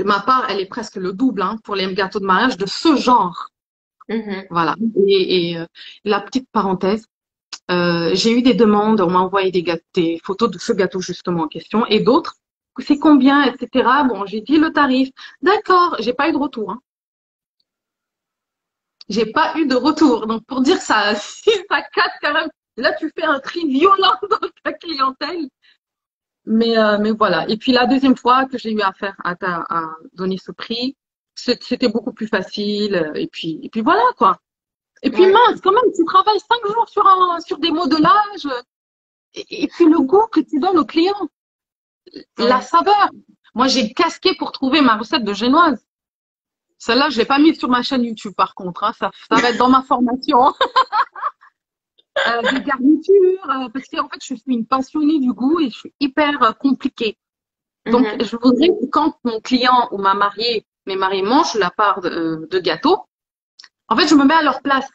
ma part, elle est presque le double hein, pour les gâteaux de mariage de ce genre. Mhm. Voilà. Et la petite parenthèse, j'ai eu des demandes, on m'a envoyé des photos de ce gâteau justement en question et d'autres. C'est combien, etc. Bon, j'ai dit le tarif. D'accord, j'ai pas eu de retour. Hein. J'ai pas eu de retour. Donc pour dire ça, si ça casse quand même. Là, tu fais un tri violent dans ta clientèle. Mais voilà. Et puis la deuxième fois que j'ai eu à donner ce prix, c'était beaucoup plus facile. Et puis voilà quoi. Et puis Ouais. mince, quand même, tu travailles 5 jours sur des modelages. Et puis le goût que tu donnes au client, la Ouais. saveur. Moi, j'ai casqué pour trouver ma recette de génoise. Celle-là, je l'ai pas mise sur ma chaîne YouTube, par contre. Hein. Ça va être dans ma formation. Des garnitures, parce qu'en fait, je suis une passionnée du goût et je suis hyper compliquée. Donc, Mhm. je voudrais que quand mon client ou mes mariés mangent la part de gâteau, en fait, je me mets à leur place.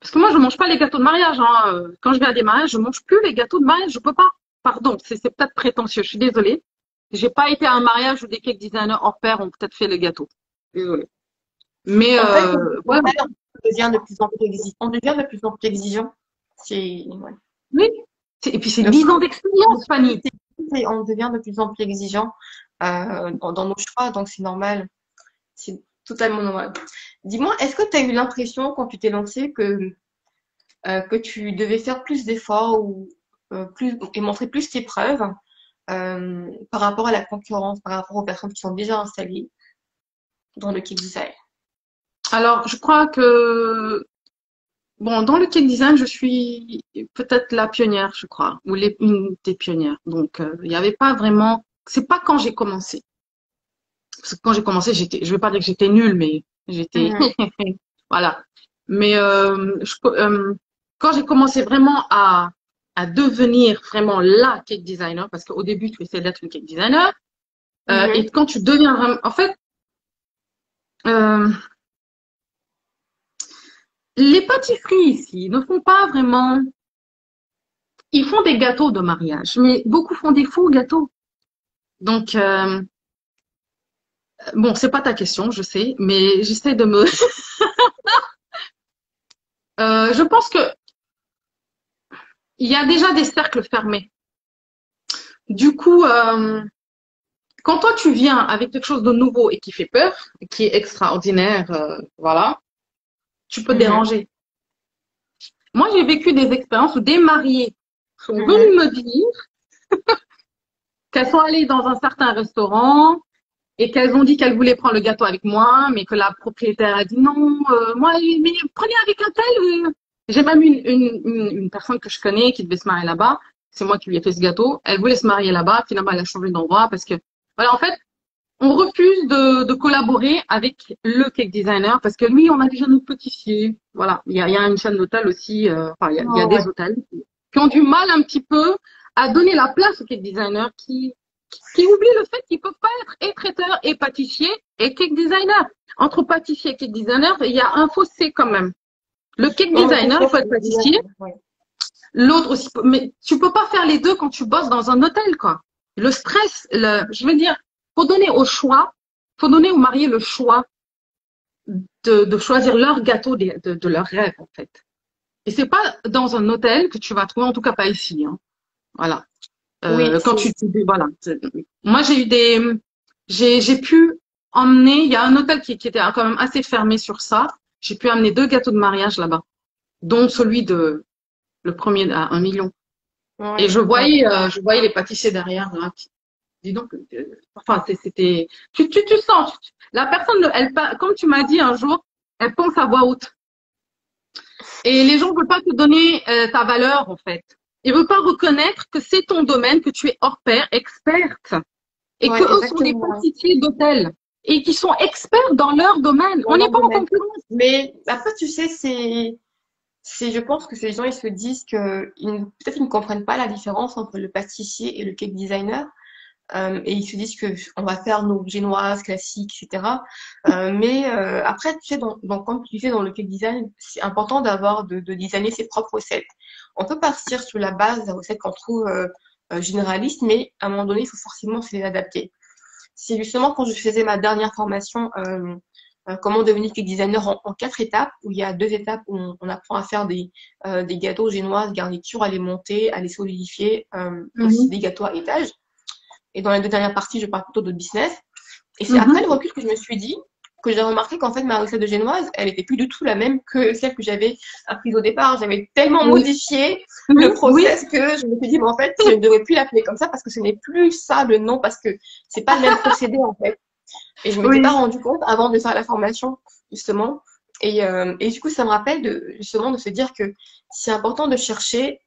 Parce que moi, je mange pas les gâteaux de mariage. Hein. Quand je vais à des mariages, je mange plus les gâteaux de mariage. Je peux pas. Pardon, c'est peut-être prétentieux. Je suis désolée. J'ai pas été à un mariage où des cake designers hors pair ont peut-être fait les gâteaux. Désolée. Mais En fait, voilà. on devient de plus en plus exigeant. On devient de plus en plus exigeant. Ouais. Oui. Et puis c'est Le 10 ans le d'expérience, Fanny. on devient de plus en plus exigeant dans nos choix, donc c'est normal. C'est totalement normal. Dis-moi, est-ce que tu as eu l'impression quand tu t'es lancé que tu devais faire plus d'efforts ou plus et montrer plus tes preuves par rapport à la concurrence, par rapport aux personnes qui sont déjà installées dans le cake design? Alors, je crois que bon, dans le cake design, je suis peut-être la pionnière, je crois, ou une des pionnières. Donc, il n'y avait pas vraiment. C'est pas quand j'ai commencé. Parce que quand j'ai commencé, je vais pas dire que j'étais nulle, mais j'étais, Mhm. voilà. Mais quand j'ai commencé vraiment à devenir vraiment la cake designer, parce qu'au début, tu essaies d'être une cake designer, et Mhm. quand tu deviens vraiment, en fait, euh, les pâtisseries ici ne font pas vraiment. Ils font des gâteaux de mariage, mais beaucoup font des faux gâteaux. Donc, bon, c'est pas ta question, je sais, mais j'essaie de me. Je pense que il y a déjà des cercles fermés. Du coup, quand toi tu viens avec quelque chose de nouveau et qui fait peur, qui est extraordinaire, voilà, tu peux Mhm. déranger. Moi, j'ai vécu des expériences où des mariés sont Mhm. venus me dire qu'elles sont allées dans un certain restaurant et qu'elles ont dit qu'elles voulaient prendre le gâteau avec moi, mais que la propriétaire a dit non, moi, mais prenez avec un tel. J'ai même une personne que je connais qui devait se marier là-bas. C'est moi qui lui ai fait ce gâteau. Elle voulait se marier là-bas. Finalement, elle a changé d'endroit parce que, voilà, en fait, on refuse de collaborer avec le cake designer parce que lui, on a déjà notre pâtissier. Voilà, il y a une chaîne d'hôtels aussi. Enfin, il y a Oh, ouais. des hôtels qui ont du mal un petit peu à donner la place au cake designer qui oublie le fait qu'ils peuvent pas être et traiteur et pâtissier et cake designer. Entre pâtissier et cake designer, il y a un fossé quand même. Le cake Non, mais designer, il faut être pâtissier. ouais. L'autre aussi, mais tu peux pas faire les deux quand tu bosses dans un hôtel, quoi. Le stress, je veux dire, faut donner au choix, faut donner aux mariés le choix de choisir leur gâteau de leur rêve, en fait. Et c'est pas dans un hôtel que tu vas trouver, en tout cas pas ici, hein. Voilà. Oui, Quand c'est. voilà. Moi, j'ai pu emmener, il y a un hôtel qui était quand même assez fermé sur ça. J'ai pu amener 2 gâteaux de mariage là-bas, dont celui le premier à 1 million. Et Ouais, je voyais les pâtissiers derrière, là, dis donc, enfin, c'était, tu sens, la personne, comme tu m'as dit un jour, elle pense à voix haute. Et les gens ne veulent pas te donner ta valeur, en fait. Ils ne veulent pas reconnaître que c'est ton domaine, que tu es hors pair, experte. et que Ouais, eux sont des exactement. pâtissiers d'hôtel et qui sont experts dans leur domaine. Dans On n'est leur pas en domaine. concurrence. Mais après, tu sais, je pense que ces gens, ils se disent que peut-être ils ne comprennent pas la différence entre le pâtissier et le cake designer. Et ils se disent que on va faire nos génoises classiques, etc. Mais après, tu sais, comme tu disais dans le cake design, c'est important de designer ses propres recettes. On peut partir sur la base des recettes qu'on trouve généralistes, mais à un moment donné, il faut forcément se les adapter. C'est justement quand je faisais ma dernière formation, comment devenir cake designer en 4 étapes, où il y a 2 étapes où on apprend à faire des gâteaux génoises, garnitures, à les monter, à les solidifier, et aussi des Mhm, gâteaux à étage. Et dans les 2 dernières parties, je parle plutôt de business. Et c'est après le mhm. recul que je me suis dit, que j'ai remarqué qu'en fait, ma recette de génoise, elle était plus du tout la même que celle que j'avais apprise au départ. J'avais tellement Oui, modifié oui, le oui, process que je me suis dit, mais en fait, je ne devrais plus l'appeler comme ça parce que ce n'est plus ça le nom, parce que c'est pas le même procédé, en fait. Et je m'étais pas oui. rendu compte avant de faire la formation, justement. Et du coup, ça me rappelle justement de se dire que c'est important de chercher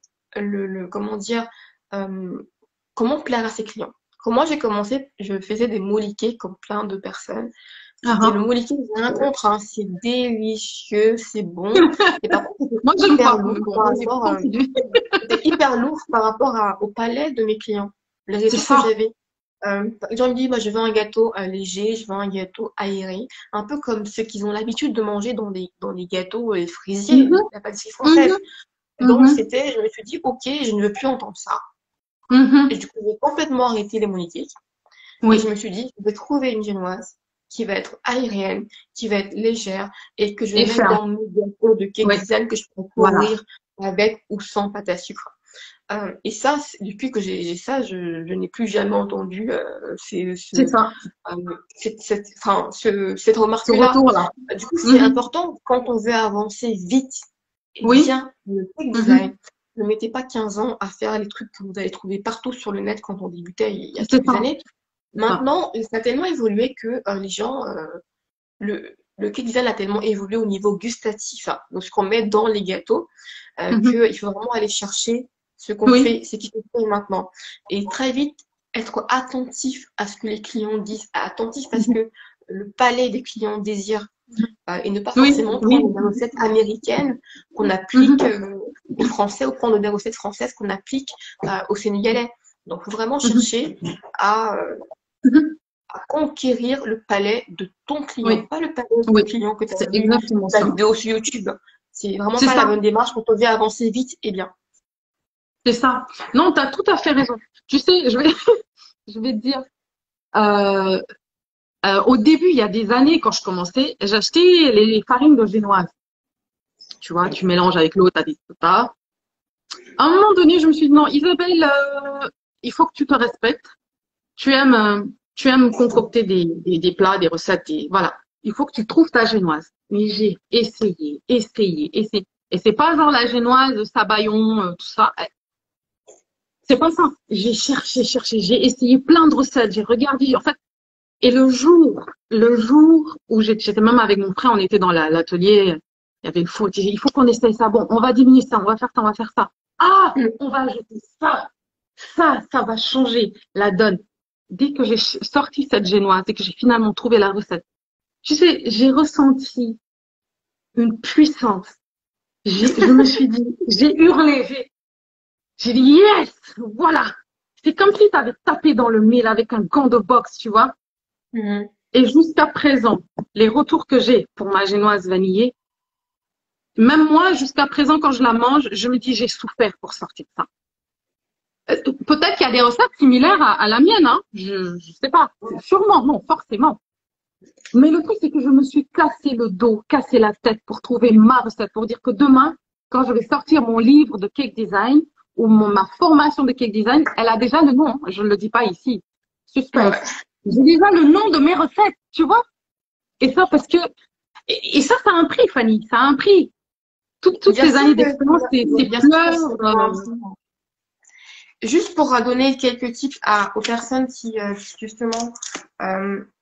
comment dire, euh, comment plaire à ses clients. Quand moi j'ai commencé, je faisais des mouliquets comme plein de personnes. Ah, C'était le ah. mouliquet, j'ai rien contre, hein, c'est délicieux, c'est bon. Et par contre, Moi, c'était j'aime hyper pas. lourd Mais bon, par vas-y, rapport, continue. c'était hyper lourd par rapport au palais de mes clients. Le C'est retour que ça. j'avais. Par exemple, me dit, bah, je veux un gâteau léger, je veux un gâteau aéré, un peu comme ceux qu'ils ont l'habitude de manger dans les gâteaux frisiers, Mhm, la pâtisserie française. mhm, Donc, mhm, je me suis dit, ok, je ne veux plus entendre ça. Et mhm. du coup, j'ai complètement arrêté les monétiques. Et je Oui, me suis dit, je vais trouver une génoise qui va être aérienne, qui va être légère et que je vais et mettre ferme. dans mes gâteaux de cake Oui, design que je pourrais voilà. couvrir avec ou sans pâte à sucre. Et ça, depuis que j'ai ça, je n'ai plus jamais entendu C'est ça. cette Ce remarque-là. retour-là. Du coup, c'est Mhm. important quand on veut avancer vite et Oui. bien le cake design. Mhm. Ne mettez pas 15 ans à faire les trucs que vous allez trouver partout sur le net quand on débutait il y a C'est quelques ça. années. C'est ça. Maintenant, ça a tellement évolué que les gens, le cake design a tellement évolué au niveau gustatif, hein, donc ce qu'on met dans les gâteaux, Mhm. qu'il faut vraiment aller chercher ce qu'on Oui. fait, ce qui se fait maintenant. Et très vite, être attentif à ce que les clients disent, attentif parce Mhm. que le palais des clients désire, et ne pas Oui, forcément oui. prendre des recettes américaines qu'on applique Mhm. aux Français ou prendre des recettes françaises qu'on applique aux Sénégalais. Donc, il faut vraiment Mhm. chercher à, euh, Mhm. à conquérir le palais de ton client, Oui, pas le palais du oui. client que tu C'est as vu exactement ta ça. vidéo sur YouTube. C'est vraiment C'est pas la ça. bonne démarche quand on veut avancer vite et bien. C'est ça. Non, tu as tout à fait raison. Tu sais, je vais te dire, euh, au début, il y a des années, quand je commençais, j'achetais les farines de génoise. Tu vois, tu mélanges avec l'eau, t'as des tas. À un moment donné, je me suis dit, non, Isabelle, il faut que tu te respectes. Tu aimes concocter des plats, des recettes, voilà. Il faut que tu trouves ta génoise. Mais j'ai essayé, essayé, essayé. Et c'est pas genre la génoise, sabayon, tout ça. C'est pas ça. J'ai cherché, cherché, j'ai essayé plein de recettes, j'ai regardé. En fait, et le jour où j'étais même avec mon frère, on était dans l'atelier, il y avait le four, il faut qu'on essaye ça. Bon, on va diminuer ça, on va faire ça, on va faire ça. Ah, Mm. on va ajouter ça. Ça va changer la donne. Dès que j'ai sorti cette génoise, dès que j'ai finalement trouvé la recette, tu sais, j'ai ressenti une puissance. Je me suis dit, j'ai hurlé, j'ai dit yes, voilà. C'est comme si tu avais tapé dans le mille avec un gant de boxe, tu vois. Mhm. Et jusqu'à présent, les retours que j'ai pour ma génoise vanillée, même moi, jusqu'à présent, quand je la mange, je me dis, j'ai souffert pour sortir ça. Peut-être qu'il y a des recettes similaires à la mienne, hein. Je sais pas. Sûrement, non, forcément. Mais le truc, c'est que je me suis cassé le dos, cassé la tête pour trouver ma recette, pour dire que demain, quand je vais sortir mon livre de cake design ou ma formation de cake design, elle a déjà le nom, hein. Je ne le dis pas ici. Suspense. Ouais. J'ai déjà le nom de mes recettes, tu vois? Et ça, parce que, et ça, ça a un prix, Fanny, ça a un prix. Toutes Bien ces sûr années que, d'expérience, ces bien sûr que pleurs, c'est important. Juste pour donner quelques tips aux personnes qui, justement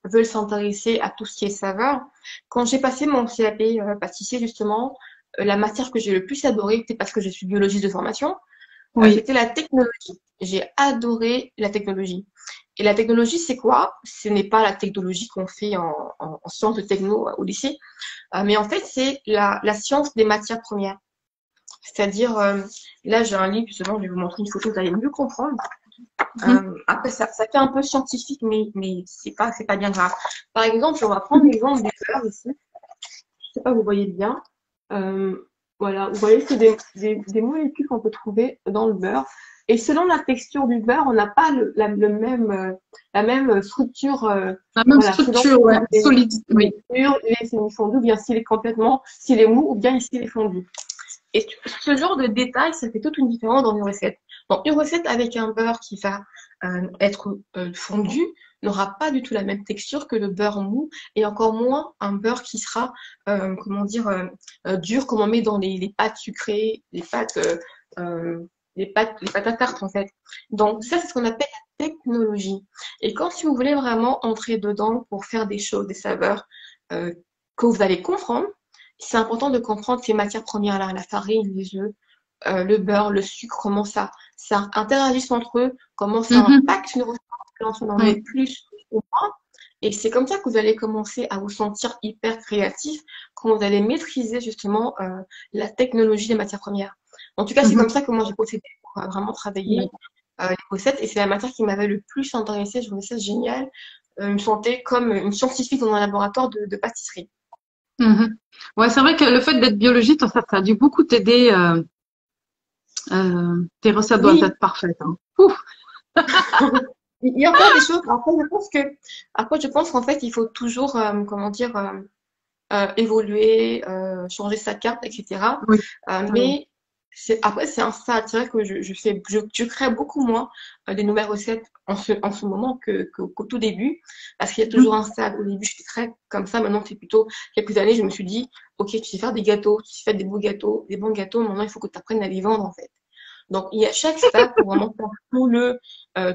veulent s'intéresser à tout ce qui est saveur. Quand j'ai passé mon CAP pâtissier, justement, la matière que j'ai le plus adorée, c'est parce que je suis biologiste de formation, oui. c'était la technologie. J'ai adoré la technologie. Et la technologie, c'est quoi? Ce n'est pas la technologie qu'on fait en sciences de techno au lycée, mais en fait, c'est la science des matières premières. C'est-à-dire, là, j'ai un livre, justement, je vais vous montrer une photo, vous allez mieux comprendre. Après, ça fait un peu scientifique, mais c'est pas bien grave. Par exemple, on va prendre l'exemple du beurre ici. Je sais pas, vous voyez bien. Voilà, vous voyez, c'est des molécules qu'on peut trouver dans le beurre. Et selon la texture du beurre, on n'a pas la même structure. La même Voilà, structure, ouais, solide, oui. il est semi-fondu, ou bien s'il est mou, ou bien s'il est fondu. Et ce genre de détails, ça fait toute une différence dans une recette. Donc, une recette avec un beurre qui va être fondu n'aura pas du tout la même texture que le beurre mou, et encore moins un beurre qui sera, comment dire, dur, comme on met dans les pâtes sucrées, les pâtes à tarte en fait. Donc ça, c'est ce qu'on appelle la technologie. Et quand si vous voulez vraiment entrer dedans pour faire des choses, des saveurs euh, que vous allez comprendre, c'est important de comprendre ces matières premières-là, la farine, les œufs, le beurre, le sucre, comment ça interagissent entre eux, comment ça impacte une recette, quand on en met plus ou moins. Et c'est comme ça que vous allez commencer à vous sentir hyper créatif quand vous allez maîtriser justement la technologie des matières premières. En tout cas, c'est comme ça que moi j'ai procédé pour vraiment travailler les recettes. Et c'est la matière qui m'avait le plus intéressée. Je trouvais ça génial. Je me sentais comme une scientifique dans un laboratoire de pâtisserie. Ouais, c'est vrai que le fait d'être biologiste, ça a dû beaucoup t'aider. Tes recettes doivent être parfaites. Hein. Ouf. Il y a encore des choses. Après, je pense qu'en fait, il faut toujours, comment dire, évoluer, changer sa carte, etc. Oui. Mais après, c'est un stade. C'est vrai que je crée beaucoup moins des nouvelles recettes en ce moment qu'au tout début, parce qu'il y a toujours un stade. Au début, j'étais très comme ça. Maintenant, c'est plutôt quelques années, je me suis dit, ok, tu sais faire des gâteaux, tu sais faire des beaux gâteaux, des bons gâteaux. Maintenant, il faut que tu apprennes à les vendre, en fait. Donc, il y a chaque stade pour vraiment faire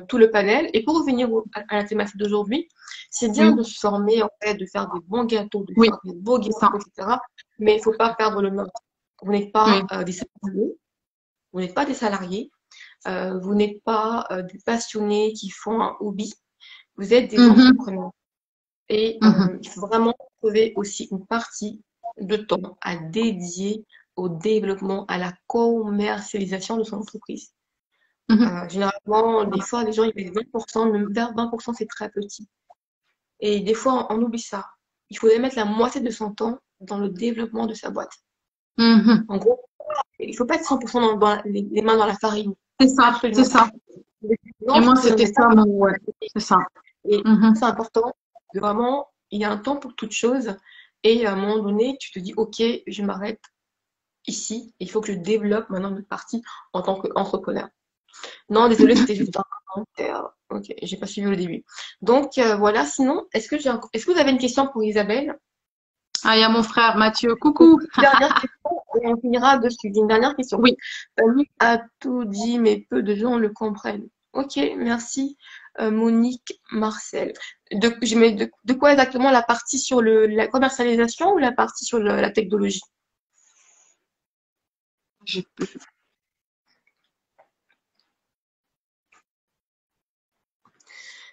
tout le panel. Et pour revenir à la thématique d'aujourd'hui, c'est bien de se former, en fait, de faire des bons gâteaux, de faire des beaux gâteaux, etc. Mais il ne faut pas perdre le nôtre. Vous n'êtes pas des salariés. Vous n'êtes pas des salariés. Vous n'êtes pas des passionnés qui font un hobby. Vous êtes des entrepreneurs. Et il faut vraiment trouver aussi une partie de temps à dédier au développement, à la commercialisation de son entreprise. Généralement, des fois, les gens ils mettent 20%, même 20%, c'est très petit. Et des fois, on oublie ça. Il faudrait mettre la moitié de son temps dans le développement de sa boîte. En gros, il ne faut pas être 100% dans les mains dans la farine. C'est ça, c'est ça. Et moi, c'était ça, c'est ça. Et c'est important de vraiment, il y a un temps pour toute chose. Et à un moment donné, tu te dis, OK, je m'arrête ici. Il faut que je développe maintenant notre partie en tant qu'entrepreneur. Non, désolé, c'était juste un commentaire. Ok, j'ai pas suivi au début. Donc voilà, sinon, est-ce que vous avez une question pour Isabelle? Ah, il y a mon frère Mathieu. Coucou. Dernière question, et on finira dessus. Une dernière question. Oui. Monique a tout dit, mais peu de gens le comprennent. Ok, merci Monique Marcel. De quoi exactement, la partie sur la commercialisation ou la partie sur la technologie?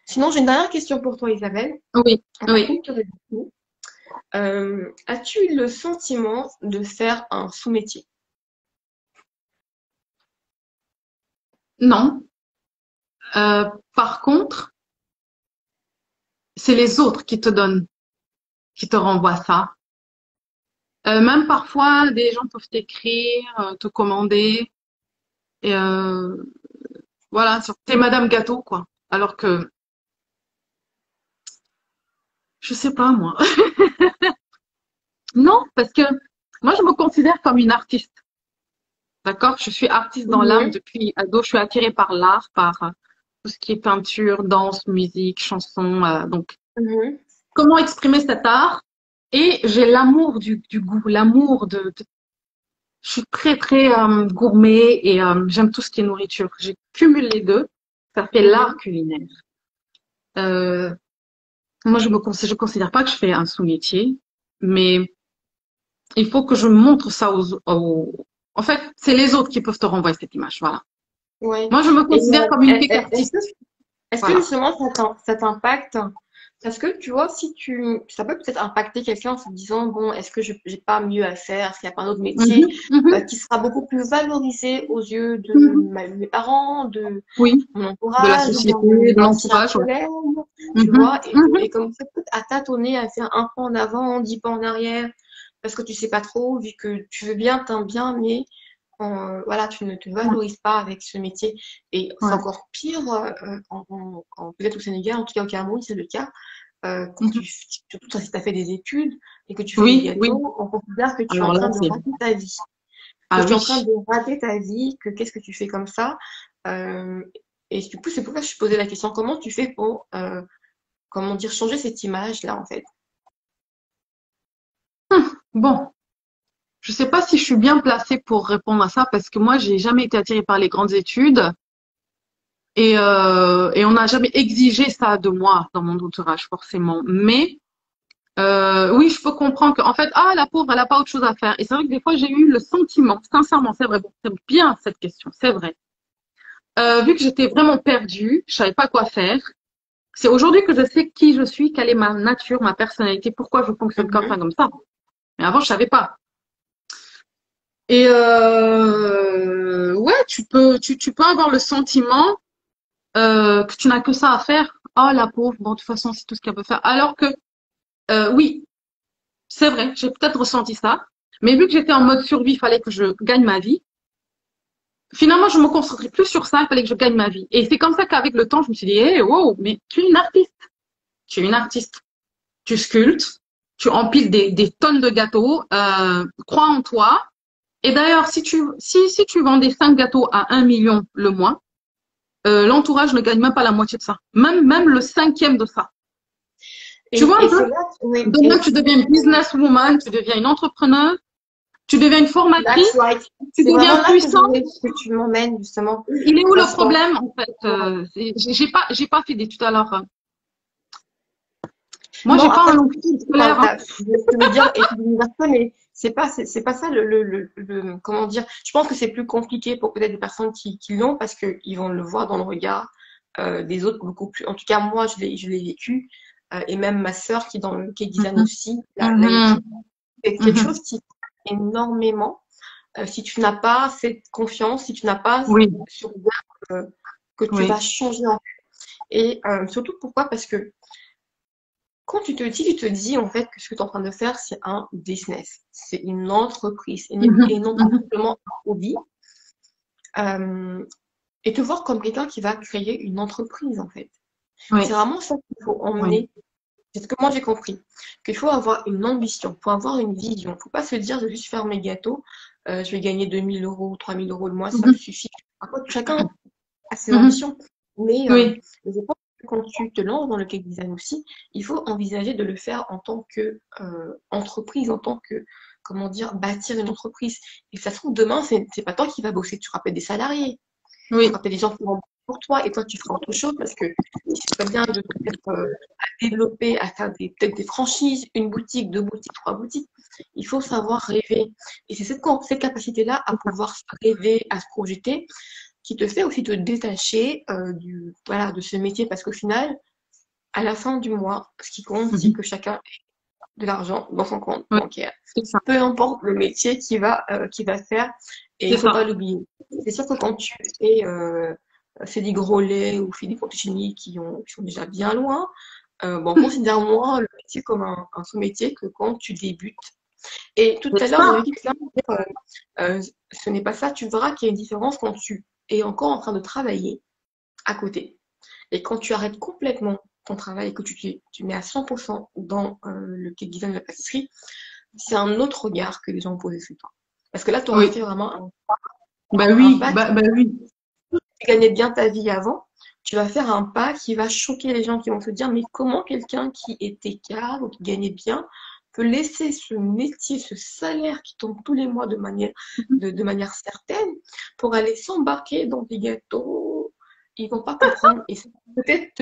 Sinon, j'ai une dernière question pour toi, Isabelle. Oui, as-tu le sentiment de faire un sous-métier? Non. Par contre, c'est les autres qui te renvoient ça. Même parfois, des gens peuvent t'écrire, te commander, et voilà, t'es Madame Gâteau, quoi. Alors que, je sais pas, moi. Non, parce que moi, je me considère comme une artiste. D'accord? Je suis artiste dans l'âme depuis ado. Je suis attirée par l'art, par tout ce qui est peinture, danse, musique, chanson. Donc, comment exprimer cet art? Et j'ai l'amour du goût, l'amour je suis très, très gourmet et j'aime tout ce qui est nourriture. J'ai cumulé les deux. Ça fait l'art culinaire. Moi, je considère pas que je fais un sous-métier, mais il faut que je montre ça En fait, c'est les autres qui peuvent te renvoyer cette image, voilà. Ouais. Moi, je me considère comme une pique artiste. Est-ce que Voilà. justement ça t'impacte? Parce que tu vois, ça peut peut-être impacter quelqu'un en se disant, bon, est-ce que je j'ai pas mieux à faire? Est-ce qu'il n'y a pas un autre métier Mhm, mhm, qui sera beaucoup plus valorisé aux yeux de mhm. mes parents, de Oui, mon de la entourage ou bien société, de mes de anciens l'entourage. Ouais. collègues, tu Mhm, vois, mhm. et comme ça peut à tâtonner, à faire un pas en avant, 10 pas en arrière, parce que tu sais pas trop, vu que tu veux bien, t'aimes bien, mais voilà, tu ne te Ouais, valorises pas avec ce métier. Et c'est ouais. encore pire peut-être au Sénégal, en tout cas au Cameroun, c'est le cas. Mhm. Surtout si tu as fait des études et que tu fais des Oui, oui. gâteaux, on considère que tu es en Alors là, train de c'est... rater ta vie. Que Ah tu es en train oui. de rater ta vie, que qu'est-ce que tu fais comme ça. Euh, et du coup, c'est pour ça que je posais la question, comment tu fais pour, comment dire, changer cette image-là, en fait. Bon, je sais pas si je suis bien placée pour répondre à ça parce que moi, j'ai jamais été attirée par les grandes études et on n'a jamais exigé ça de moi dans mon entourage forcément. Mais oui, je peux comprendre qu'en fait, ah, la pauvre, elle a pas autre chose à faire. Et c'est vrai que des fois, j'ai eu le sentiment, sincèrement, c'est vrai, bon, c'est bien cette question, c'est vrai. Vu que j'étais vraiment perdue, je savais pas quoi faire. C'est aujourd'hui que je sais qui je suis, quelle est ma nature, ma personnalité, pourquoi je fonctionne Mhm. comme ça. Mais avant, je savais pas. Et ouais, tu peux avoir le sentiment que tu n'as que ça à faire. Oh la pauvre, bon de toute façon c'est tout ce qu'elle peut faire. Alors que oui, c'est vrai, j'ai peut-être ressenti ça, mais vu que j'étais en mode survie, il fallait que je gagne ma vie. Finalement, je me concentrais plus sur ça, il fallait que je gagne ma vie. Et c'est comme ça qu'avec le temps, je me suis dit, hey, wow, mais tu es une artiste, tu es une artiste, tu sculptes, tu empiles des tonnes de gâteaux, crois en toi. Et d'ailleurs, si tu vendais 5 gâteaux à 1 million le mois, l'entourage ne gagne même pas la moitié de ça. Même le cinquième de ça. Tu vois un Et peu? c'est là, oui, Demain, tu deviens une businesswoman, tu deviens une entrepreneur, tu deviens une that's formatrice, right. tu C'est deviens vraiment là que je puissante. voulais que tu m'emmènes, justement. Il est où le Parce qu'en problème, en fait? J'ai pas fait d'études alors. Moi, non, j'ai pas un après, long cursus enfin, scolaire. Hein. je veux dire études universitaires, mais c'est pas ça comment dire. Je pense que c'est plus compliqué pour peut-être des personnes qui l'ont parce qu'ils vont le voir dans le regard des autres beaucoup plus. En tout cas, moi, je l'ai vécu et même ma sœur qui est dans le cake design Mhm, aussi l'a mhm, vécu. C'est quelque mhm. chose qui énormément. Si tu n'as pas cette confiance, si tu n'as pas Oui, sur que tu vas oui. changer et surtout pourquoi? Parce que quand tu te dis en fait que ce que tu es en train de faire, c'est un business, c'est une entreprise Mhm, et non pas mhm. simplement un hobby, euh, et te voir comme quelqu'un qui va créer une entreprise en fait. C'est Oui, vraiment ça qu'il faut oui. emmener. C'est ce que moi j'ai compris, qu'il faut avoir une ambition, il faut avoir une vision. Il ne faut pas se dire je vais juste faire mes gâteaux, je vais gagner 2 000 euros, 3 000 euros le mois, ça me Mhm, suffit. Par contre, chacun a ses mhm. ambitions. Mais Oui, je pense que quand tu te lances dans le cake design aussi, il faut envisager de le faire en tant que entreprise, en tant que, comment dire, bâtir une entreprise. Et ça se trouve, demain, c'est pas toi qui vas bosser, tu auras peut-être des salariés, tu oui, auras peut-être des gens qui vont bosser pour toi, et toi, tu feras autre chose parce que c'est pas bien de peut-être à développer, à faire peut-être des franchises, une boutique, deux boutiques, trois boutiques. Il faut savoir rêver. Et c'est cette capacité-là à pouvoir rêver, à se projeter, qui te fait aussi te détacher voilà, de ce métier parce qu'au final, à la fin du mois, ce qui compte, c'est mhm. que chacun ait de l'argent dans son compte Oui, bancaire. c'est ça, Peu importe le métier qu'il va faire, et il c'est ne faut pas ça. l'oublier. C'est sûr que quand tu fais des gros laits ou fais des potes qui sont déjà bien loin, bon, considère moins le métier comme un sous-métier que quand tu débutes. Et tout C'est à l'heure, ça. j'avais dit que là, ce n'est pas ça. Tu verras qu'il y a une différence quand tu es encore en train de travailler à côté. Et quand tu arrêtes complètement ton travail et que tu mets à 100% dans le cake design de la pâtisserie, c'est un autre regard que les gens vont poser sur toi. Parce que là, tu auras Oui. fait vraiment Bah un oui, pas qui bah oui. tu gagnais bien ta vie avant. Tu vas faire un pas qui va choquer les gens qui vont se dire, mais comment quelqu'un qui était cadre, qui gagnait bien, peut laisser ce métier, ce salaire qui tombe tous les mois Mhm. de manière certaine pour aller s'embarquer dans des gâteaux. Ils vont pas comprendre. Et peut-être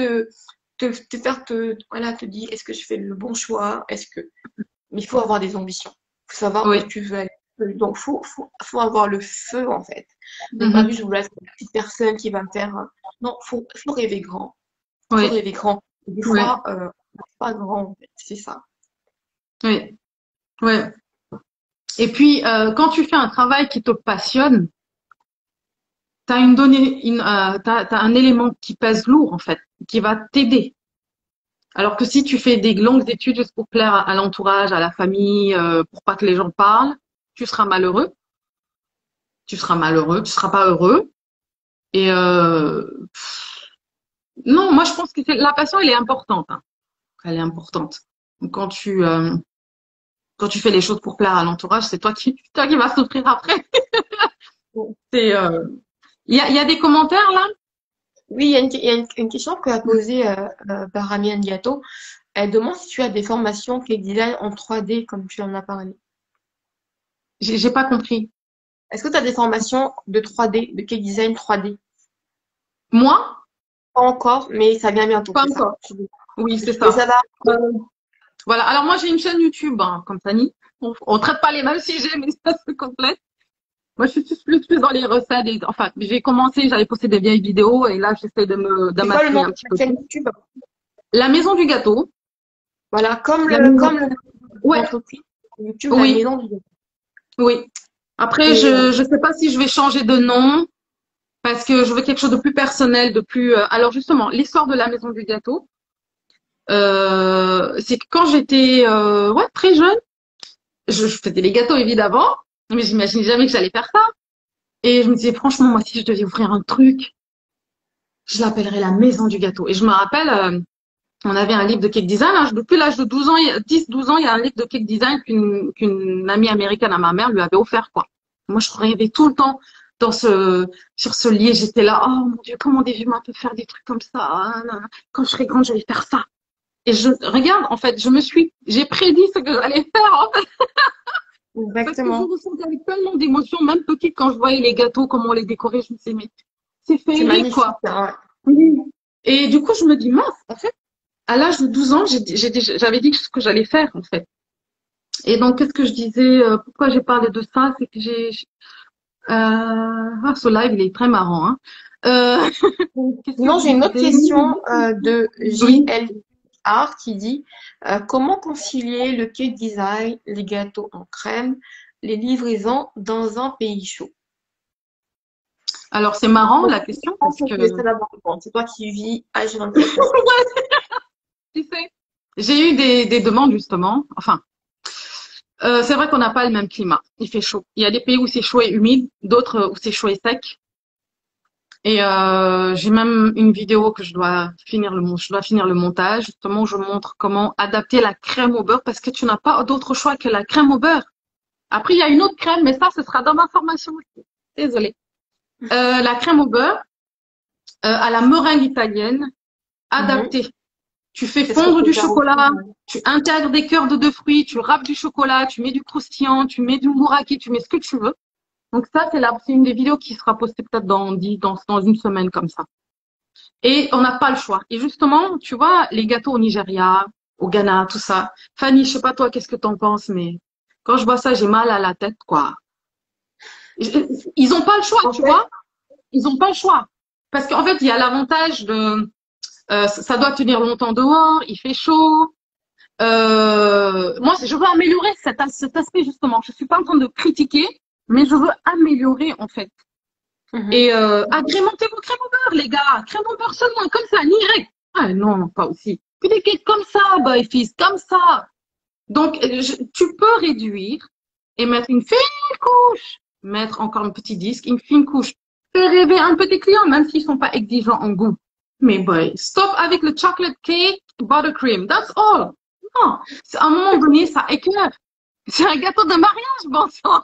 te faire voilà, te dire, est-ce que je fais le bon choix? Mais il faut avoir des ambitions. Il faut savoir où Oui. tu veux aller. Donc, faut avoir le feu, en fait. Ne pas Mhm. juste vouloir être une petite personne qui va me faire. Non, faut rêver grand. sur Oui, l'écran. Des oui, fois, c'est pas grand, en fait. C'est ça. oui, oui. Et puis, quand tu fais un travail qui te passionne, t'as une donnée, t'as un élément qui pèse lourd, en fait, qui va t'aider. Alors que si tu fais des longues études juste pour plaire à l'entourage, à la famille, pour pas que les gens parlent, tu seras malheureux. Tu seras malheureux, tu seras pas heureux. Et non, moi je pense que la passion, elle est importante, hein. Elle est importante. Donc, quand tu fais les choses pour plaire à l'entourage, c'est toi qui vas souffrir après. C'est, il y a des commentaires là? Oui, il y a une question que a posée par Amine Diato. Elle demande si tu as des formations cake design en 3D, comme tu en as parlé. J'ai pas compris. Est-ce que tu as des formations de 3D, de cake design 3D? Moi? Pas encore, mais ça vient bientôt, Pas c'est ça. encore. Oui, c'est Mais ça. ça va. Euh, voilà. Alors moi j'ai une chaîne YouTube, hein, comme Tani. On traite pas les mêmes sujets, mais ça se complète. Moi je suis plus dans les recettes. Enfin, j'ai commencé, j'avais posté des vieilles vidéos et là j'essaie de C'est quoi le m'affiner nom de un petit ta peu chaîne plus. YouTube? La maison du gâteau. Voilà, La maison. comme le nom de Ouais, l'entreprise YouTube, la oui, maison du gâteau. oui. Après, Et je sais pas si je vais changer de nom parce que je veux quelque chose de plus personnel, de plus. Alors justement, l'histoire de la maison du gâteau, c'est que quand j'étais ouais très jeune, je faisais les gâteaux évidemment, mais j'imaginais jamais que j'allais faire ça. Et je me disais franchement, moi si je devais ouvrir un truc, je l'appellerais la maison du gâteau. Et je me rappelle, on avait un livre de cake design. Hein, depuis l'âge de 12 ans, 10-12 ans, il y a un livre de cake design qu'une amie américaine à ma mère lui avait offert, quoi. Moi, je rêvais tout le temps sur ce livre. J'étais là, oh mon Dieu, comment des humains peuvent faire des trucs comme ça? Ah, non, non. Quand je serai grande, je vais faire ça. Et regarde, en fait, j'ai prédit ce que j'allais faire, en fait, parce que je exactement. ressentais avec tellement d'émotions, même petite, quand je voyais les gâteaux, comment on les décorait, je me disais, mais c'est C'est féerique, magnifique, quoi. hein. Oui. Et du coup, je me dis, mince, en fait, à l'âge de 12 ans, j'avais dit ce que j'allais faire, en fait. Et donc, qu'est-ce que je disais, pourquoi j'ai parlé de ça, c'est que ce live, il est très marrant, hein. Euh, qu'est-ce que Sinon, je j'ai une autre disais? question de Oui. JLR qui dit comment concilier le cake design, les gâteaux en crème, les livraisons dans un pays chaud? Alors, c'est marrant, Donc, la question, je pense parce que que, je vais ça d'abord répondre. C'est toi qui vis H24. tu sais, j'ai eu des demandes, justement. Enfin, c'est vrai qu'on n'a pas le même climat. Il fait chaud. Il y a des pays où c'est chaud et humide, d'autres où c'est chaud et sec. Et j'ai même une vidéo que je dois finir le montage, justement où je montre comment adapter la crème au beurre parce que tu n'as pas d'autre choix que la crème au beurre. Après, il y a une autre crème, mais ça, ce sera dans ma formation aussi. Désolée. La crème au beurre, à la meringue italienne, Mhm. adaptée. Tu fais C'est ce qu'on fondre peut du faire aussi. chocolat, tu intègres des cœurs de deux fruits, tu râpes du chocolat, tu mets du croustillant, tu mets du mouraki, tu mets ce que tu veux. Donc ça, c'est une des vidéos qui sera postée peut-être dans une semaine comme ça. Et on n'a pas le choix. Et justement, tu vois, les gâteaux au Nigeria, au Ghana, tout ça. Fanny, je sais pas toi, qu'est-ce que t'en penses, mais quand je vois ça, j'ai mal à la tête, quoi. Ils ont pas le choix, En tu fait, vois. Ils ont pas le choix. Parce qu'en fait, il y a l'avantage de, ça doit tenir longtemps dehors, il fait chaud. Moi, je veux améliorer cet aspect, justement. Je suis pas en train de critiquer, mais je veux améliorer, en fait. mhm. Et agrémentez vos crèmes au beurre, les gars. Crème au beurre seulement, comme ça, direct. Ah non, pas aussi. Puis des cakes comme ça, boy, fils, comme ça. Donc, tu peux réduire et mettre une fine couche. Mettre encore un petit disque, une fine couche. Faire rêver un peu tes clients, même s'ils sont pas exigeants en goût. Mais boy, stop avec le chocolate cake, buttercream. That's all. Non, à un moment donné, ça éclaire. C'est un gâteau de mariage, bon sang.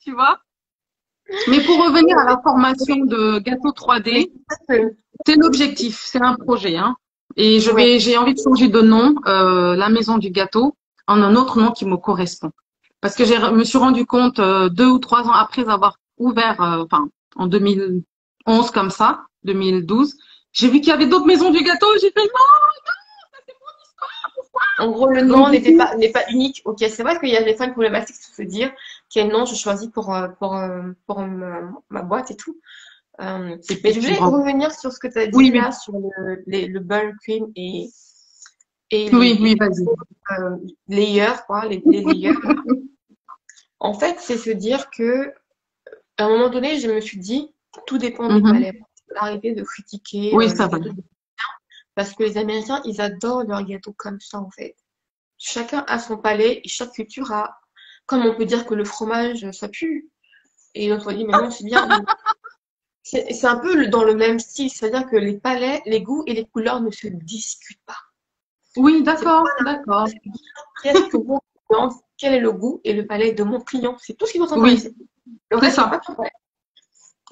Tu vois? Mais pour revenir à la formation de gâteau Oui, 3D, c'est ça c'est l'objectif, c'est un projet, hein. Et ouais. j'ai envie de changer de nom, la maison du gâteau, en un autre nom qui me correspond. Parce que je me suis rendu compte 2 ou 3 ans après avoir ouvert, enfin, en 2011 comme ça, 2012, j'ai vu qu'il y avait d'autres maisons du gâteau. J'ai fait non, pourquoi? En gros, le Donc nom du coup, n'est pas unique. Ok, c'est vrai qu'il y a des fois une problématique de se dire quel nom je choisis pour ma boîte et tout. Mais je voulais revenir sur ce que tu as dit Oui, là, sur le buttercream et oui, les vas-y. layers, quoi, les layers. En fait, c'est se dire que à un moment donné, je me suis dit, tout dépend des Mhm. palais. Faut arrêter de critiquer Oui, les c'est vrai. gâteaux parce que les Américains, ils adorent leurs gâteaux comme ça, en fait. Chacun a son palais et chaque culture a, comme on peut dire que le fromage, ça pue. Et l'autre dit, mais non, c'est bien. C'est un peu dans le même style, c'est-à-dire que les palais, les goûts et les couleurs ne se discutent pas. Oui, C'est pas d'accord, d'accord. qu'est-ce que mon client, quel est le goût et le palais de mon client. C'est tout ce qui doit Oui, s'intéresser. Le c'est reste, c'est pas ça. ton palais.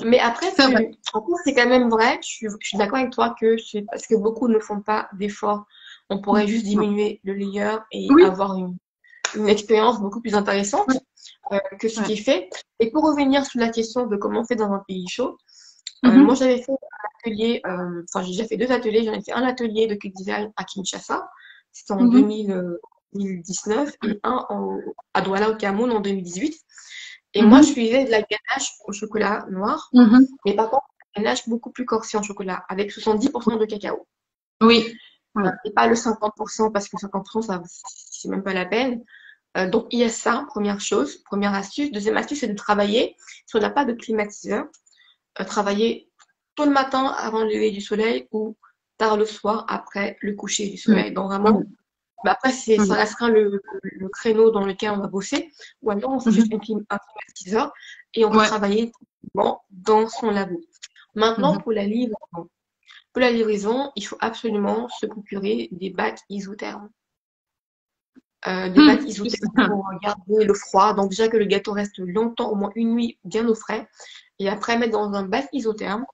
Mais après, C'est vrai. en fait, c'est quand même vrai. Je suis d'accord avec toi que c'est parce que beaucoup ne font pas d'efforts. On pourrait juste diminuer le layer et Oui, avoir une expérience beaucoup plus intéressante ouais, que ce ouais. qui est fait. Et pour revenir sur la question de comment on fait dans un pays chaud, moi Mhm, j'avais fait un atelier, enfin j'ai déjà fait deux ateliers. J'en ai fait un atelier de cake design à Kinshasa, c'était en mhm, 2019, et à Douala au Cameroun en 2018. Et moi, je mhm, faisais de la ganache au chocolat noir, mhm. mais par contre, une ganache beaucoup plus corsée en chocolat, avec 70% de cacao. Oui, oui. Et pas le 50%, parce que 50%, ça, c'est même pas la peine. Donc, il y a ça, première chose, première astuce. Deuxième astuce, c'est de travailler. Si on n'a pas de climatiseur, travailler tôt le matin avant le lever du soleil ou tard le soir après le coucher du Oui, soleil. Donc, vraiment, oui, bah après, ça oui. restera le créneau dans lequel on va bosser. Ou alors, on fait juste Mhm. un climatiseur et on peut Ouais. travailler dans son labo. Maintenant, Mhm. pour la livraison, il faut absolument se procurer des bacs isothermes. Des bacs isothermes pour garder le froid. Donc, déjà que le gâteau reste longtemps, au moins une nuit, bien au frais. Et après, mettre dans un bac isotherme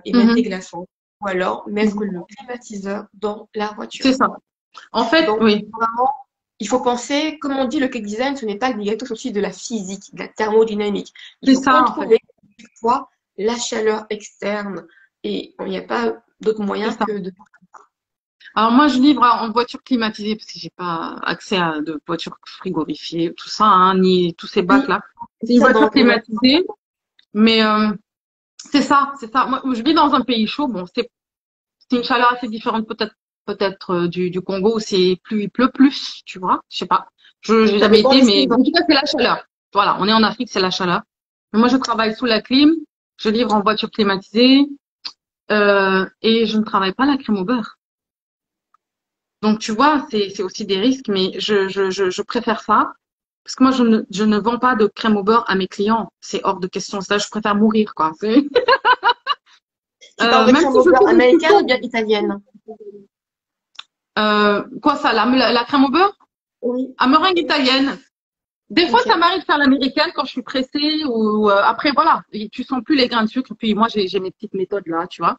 et mettre des Mhm. glaçons. Ou alors, mettre Mhm. le climatiseur dans la C'est voiture. ça. En fait, Donc, oui, vraiment, il faut penser, comme on dit, le cake design, ce n'est pas du gâteau, c'est aussi de la physique, de la thermodynamique. Il c'est faut ça, en fait. contrôler chaque fois la chaleur externe. Et il n'y a pas d'autre C'est moyen ça. que de... Alors moi, je livre en voiture climatisée parce que j'ai pas accès à de voiture frigorifiée, tout ça, hein, ni tous ces Oui, bacs-là. C'est une ça voiture ouais. climatisée, mais c'est ça, c'est ça. Moi, je vis dans un pays chaud. Bon, c'est une chaleur assez différente peut-être du Congo où il pleut plus, tu vois. Je sais pas. J'ai Ça jamais dépend été, des mais saisons. en tout cas, c'est la chaleur. Voilà, on est en Afrique, c'est la chaleur. Mais moi, je travaille sous la clim, je livre en voiture climatisée et je ne travaille pas la crème au beurre. Donc, tu vois, c'est aussi des risques, mais je préfère ça. Parce que moi, je ne vends pas de crème au beurre à mes clients. C'est hors de question. Ça, je préfère mourir, quoi. Tu parles de Même crème si au je beurre fais des américaine ou tutos. bien italienne? Quoi ça, la crème au beurre? Oui. À meringue italienne. Des fois, ça Ok. m'arrive de faire l'américaine quand je suis pressée ou après, voilà. Et tu sens plus les grains de sucre. Puis moi, j'ai mes petites méthodes là, tu vois.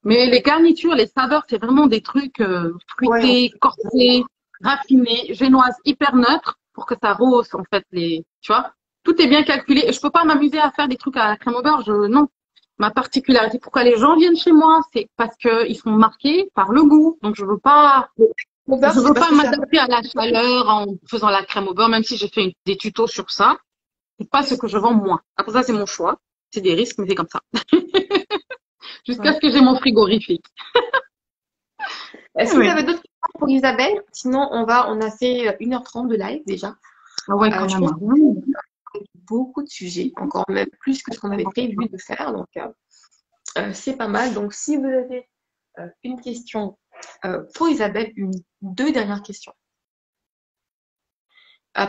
Mais les garnitures, les saveurs, c'est vraiment des trucs Ouais, fruités, corsés, raffinés, génoises, hyper neutres pour que ça rehausse en fait tu vois. Tout est bien calculé. Et je peux pas m'amuser à faire des trucs à la crème au beurre. Non. Ma particularité, pourquoi les gens viennent chez moi, c'est parce que ils sont marqués par le goût. Donc au beurre, je c'est veux parce pas que ça. m'adapter à la chaleur en faisant la crème au beurre, même si j'ai fait des tutos sur ça. C'est pas ce que je vends moi. Après ça, c'est mon choix. C'est des risques, mais c'est comme ça. Jusqu'à Ouais. ce que j'ai mon frigorifique. Est-ce que tu Oui. avais d'autres questions pour Isabelle? Sinon, on a fait 1h30 de live déjà. Ah ouais, quand Je même. trouve Hein. Oui. beaucoup de sujets, encore même plus que ce qu'on avait prévu de faire. Donc, c'est pas mal. Donc, si vous avez une question pour Isabelle, deux dernières questions.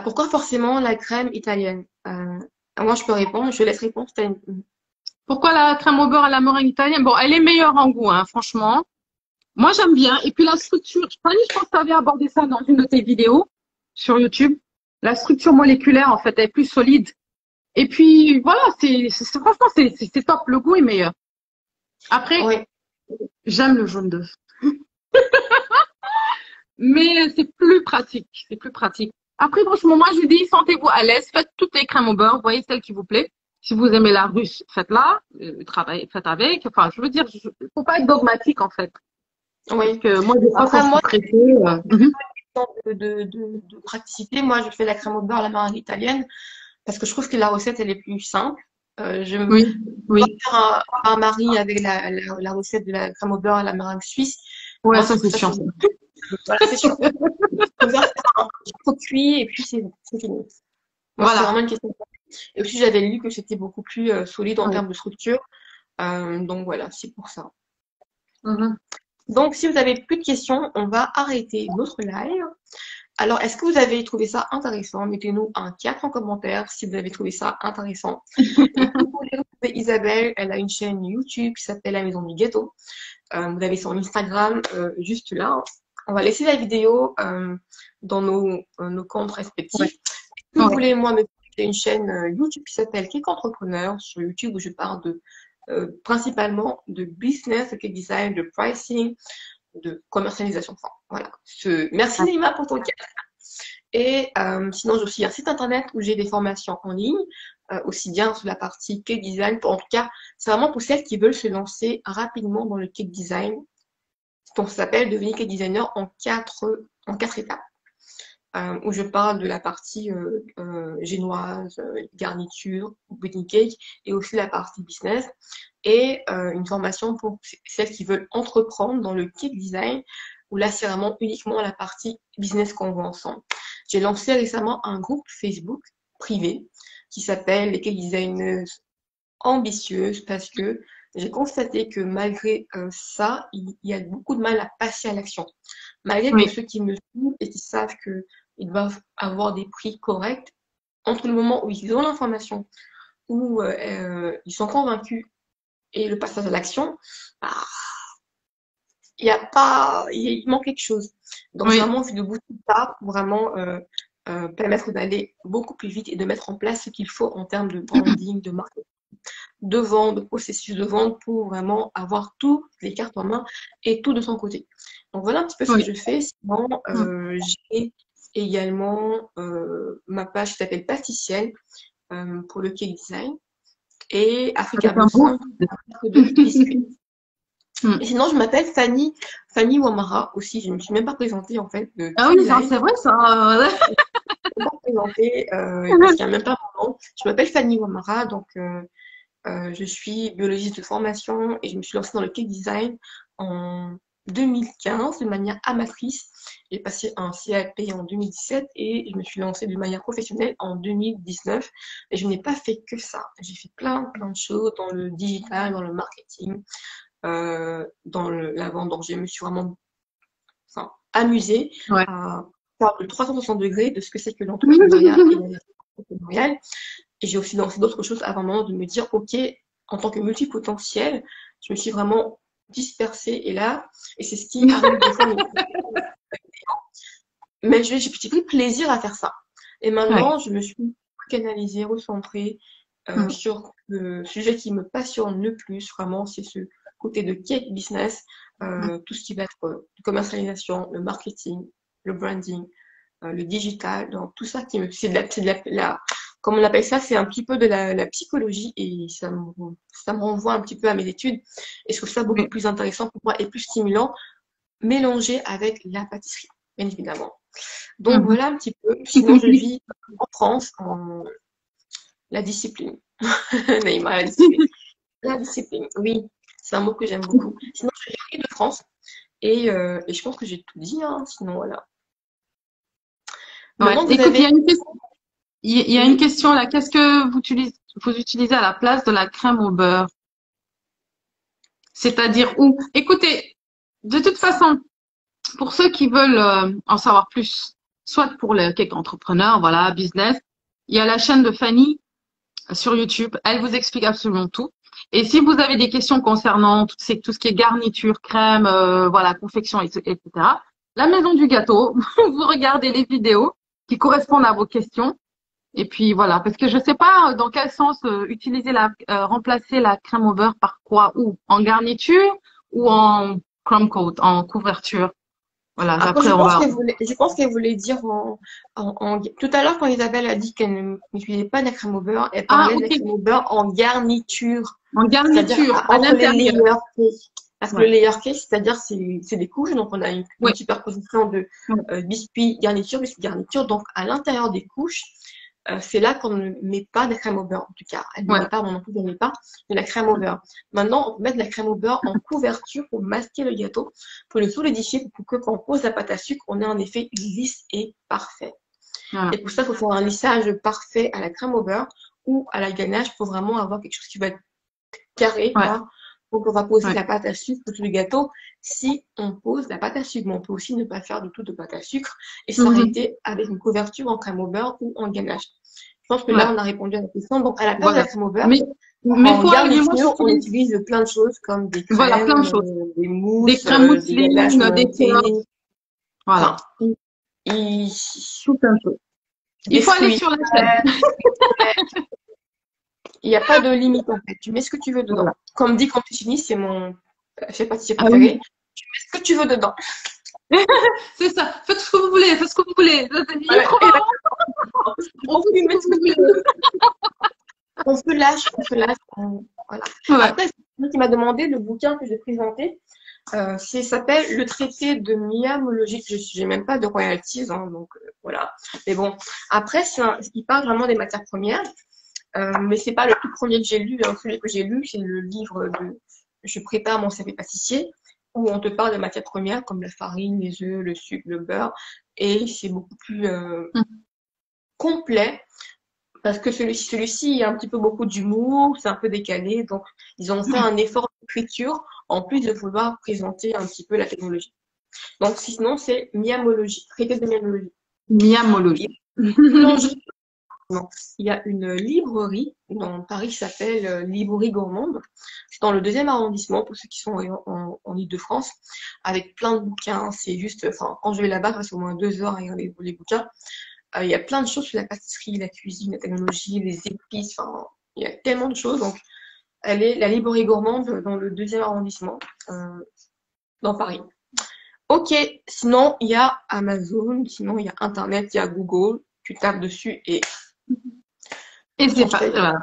Pourquoi forcément la crème italienne? Moi, je peux répondre. Je laisse répondre. Pourquoi la crème au beurre à la meringue italienne? Bon, elle est meilleure en goût, hein, franchement. Moi, j'aime bien. Et puis la structure, Fanny, je pense que tu avais abordé ça dans une de tes vidéos sur YouTube. La structure moléculaire, en fait, elle est plus solide. Et puis, voilà, franchement, c'est top. Le goût est meilleur. Après, Oui. j'aime le jaune d'œuf. Mais c'est plus pratique. C'est plus pratique. Après, franchement, moi, je dis, sentez-vous à l'aise. Faites toutes les crèmes au beurre. Voyez celle qui vous plaît. Si vous aimez la russe, faites-la. Travaillez, faites avec. Enfin, je veux dire, faut pas être dogmatique, en fait. Parce Oui. que moi, des fois, quand Après, je suis moi, pressée, de praticité, moi, je fais la crème au beurre à la meringue italienne parce que je trouve que la recette, elle est plus simple. Je me Oui, oui. faire un bain-marie avec la recette de la crème au beurre à la meringue suisse. Ouais, Moi, ça, je trouve c'est ça chiant. c'est voilà, c'est sûr. Je préfère faire un trop cuit et puis c'est fini. Moi, c'est vraiment Voilà. une question. Et aussi, j'avais lu que c'était beaucoup plus solide en Oui. termes de structure. Donc voilà, c'est pour ça. Mhm. Donc, si vous avez plus de questions, on va arrêter notre live. Alors, est-ce que vous avez trouvé ça intéressant? Mettez-nous un 4 en commentaire si vous avez trouvé ça intéressant. Et si vous voulez retrouver Isabelle, elle a une chaîne YouTube qui s'appelle La Maison du Gâteau. Vous avez son Instagram juste là. On va laisser la vidéo dans nos comptes Ouais. respectifs. Si vous Ouais. voulez, moi, me j'ai une chaîne YouTube qui s'appelle Cake Entrepreneur sur YouTube où je parle principalement de business, de cake design, de pricing, de commercialisation. Enfin, voilà. Merci Nima pour ton cas. Et sinon, j'ai aussi un site internet où j'ai des formations en ligne, aussi bien sur la partie cake design. En tout cas, c'est vraiment pour celles qui veulent se lancer rapidement dans le cake design. Donc, ça s'appelle Devenir cake designer en quatre étapes. Où je parle de la partie génoise, garniture, wedding cake, et aussi la partie business, et une formation pour celles qui veulent entreprendre dans le cake design, où là c'est vraiment uniquement la partie business qu'on voit ensemble. J'ai lancé récemment un groupe Facebook privé qui s'appelle les cake designers ambitieuses parce que j'ai constaté que malgré ça, il y a beaucoup de mal à passer à l'action. Malgré que Oui. ceux qui me suivent et qui savent qu'ils doivent avoir des prix corrects, entre le moment où ils ont l'information, où ils sont convaincus et le passage à l'action, bah, il y a pas, il manque quelque chose. Donc j'ai Oui. vraiment vu de bout de ça pour vraiment permettre d'aller beaucoup plus vite et de mettre en place ce qu'il faut en termes de branding, de marketing, de vente, de processus de vente pour vraiment avoir toutes les cartes en main et tout de son côté. Donc voilà un petit peu ce que Oui. je fais. Sinon, j'ai également ma page qui s'appelle Pasticienne pour le cake design et Africa Avec un beau. Blossom pour de biscuits. Et sinon, je m'appelle Fanny Wamara aussi. Je ne me suis même pas présentée en fait de Ah tous oui, les ça, lives. c'est vrai, ça. Je ne suis pas présentée parce qu'il n'y a même pas mon nom. Je m'appelle Fanny Wamara, donc je suis biologiste de formation et je me suis lancée dans le cake design en 2015 de manière amatrice. J'ai passé un CAP en 2017 et je me suis lancée de manière professionnelle en 2019. Et je n'ai pas fait que ça. J'ai fait plein de choses dans le digital, dans le marketing, dans la vente. Donc, je me suis vraiment amusée Ouais. à faire le 360 degrés de ce que c'est que l'entrepreneuriat et la gestion entrepreneuriale. Et j'ai aussi lancé d'autres choses avant maintenant de me dire, OK, en tant que multipotentiel, je me suis vraiment dispersée et là, et c'est ce qui arrive des fois, mais j'ai pris plaisir à faire ça. Et Ouais. maintenant, je me suis canalisée, recentrée sur le sujet qui me passionne le plus, vraiment, c'est ce côté de cake business, tout ce qui va être commercialisation, le marketing, le branding, le digital, donc tout ça qui me, c'est de la comme on appelle ça, c'est un petit peu de la psychologie et ça me renvoie un petit peu à mes études et je trouve ça beaucoup Oui. plus intéressant pour moi et plus stimulant, mélangé avec la pâtisserie, bien évidemment. Donc Mhm. voilà un petit peu. Sinon, je vis en France en la discipline. Neymar, la discipline. La discipline, oui, c'est un mot que j'aime beaucoup. Sinon, je vis de France et je pense que j'ai tout dit, hein, sinon voilà. Ouais. Maintenant que vous Écoute, avez. il y a une Oui. question là. Qu'est-ce que vous utilisez à la place de la crème au beurre? C'est-à-dire où? Écoutez, de toute façon, pour ceux qui veulent en savoir plus, soit pour le cake entrepreneur, voilà, business, il y a la chaîne de Fanny sur YouTube. Elle vous explique absolument tout. Et si vous avez des questions concernant tout ce qui est garniture, crème, voilà, confection, etc., la maison du gâteau, vous regardez les vidéos qui correspondent à vos questions. Et puis voilà, parce que je sais pas dans quel sens remplacer la crème au beurre par quoi ou en garniture ou en crumb coat, en couverture. Voilà, Après, après on va. je pense qu'elle voulait dire tout à l'heure quand Isabelle a dit qu'elle n'utilisait pas de la crème au beurre, elle Ah, parlait de la ok, crème au beurre en garniture, en c'est-à-dire garniture à entre les l'intérieur. layers cake. Parce que le Ouais, layer cake, c'est-à-dire c'est des couches, donc on a une ouais, superposition de ouais. biscuits garniture, donc à l'intérieur des couches, c'est là qu'on ne met pas de crème au beurre, en tout cas. Elle ne Ouais. met pas, mon épouse ne met pas de la crème au beurre. Maintenant, on peut mettre de la crème au beurre en couverture pour masquer le gâteau, pour le solidifier, pour que quand on pose la pâte à sucre, on ait un effet lisse et parfait. Voilà. Et pour ça, il faut faire un lissage parfait à la crème au beurre ou à la ganache pour vraiment avoir quelque chose qui va être carré, Ouais. quoi. Donc, on va poser Ouais. la pâte à sucre sur le gâteau si on pose la pâte à sucre. Mais on peut aussi ne pas faire du tout de pâte à sucre et s'arrêter avec une couverture en crème au beurre ou en ganache. Je pense que là, Ouais. on a répondu à la question. Donc, à la place de Voilà. la crème au beurre, Mais en faut allier, moi, garniture, on j'utilise, utilise plein de choses comme des voilà, plein crèmes, de choses. des Des mousses, crèmes des ganaches mousseline, des montées, cœurs, enfin, voilà. il- Tout un peu. des Il faut aller fruits. sur la chaîne. Il n'y a pas de limite en fait. Tu mets ce que tu veux dedans. Voilà. Comme dit Comptini, c'est mon chef pâtissier Ah oui. préféré. Tu mets ce que tu veux dedans. C'est ça. Faites ce que vous voulez, faites ce que vous voulez. Il est Voilà. trop Et marrant. On on fait peut ce mettre que ce vous que tu voulez. veux. On se lâche. Voilà. Ouais. Après, c'est quelqu'un qui m'a demandé le bouquin que j'ai présenté. Ça s'appelle Le traité de miamologie. Je n'ai même pas de royalties, hein, donc voilà. Mais bon, après, il parle vraiment des matières premières. Mais c'est pas le tout premier que j'ai lu. Hein. Celui que j'ai lu, c'est le livre de Je prépare mon café pâtissier, où on te parle de matières premières comme la farine, les œufs, le sucre, le beurre. Et c'est beaucoup plus complet parce que celui-ci, il y a un petit peu beaucoup d'humour, c'est un peu décalé. Donc, ils ont fait un effort d'écriture en plus de vouloir présenter un petit peu la technologie. Donc, sinon, c'est miamologie, traité de miamologie. Miamologie. Non. Il y a une librairie dans Paris qui s'appelle Librairie Gourmande. C'est dans le 2e arrondissement pour ceux qui sont en Île-de-France, avec plein de bouquins. C'est juste, enfin, quand je vais là-bas, je passe au moins 2 heures à regarder les bouquins. Il y a plein de choses sur la pâtisserie, la cuisine, la technologie, les épices. Enfin, il y a tellement de choses. Donc, elle est la Librairie Gourmande dans le 2e arrondissement, dans Paris. Ok, sinon il y a Amazon, sinon il y a Internet, il y a Google. Tu tapes dessus et Et c'est pas, voilà.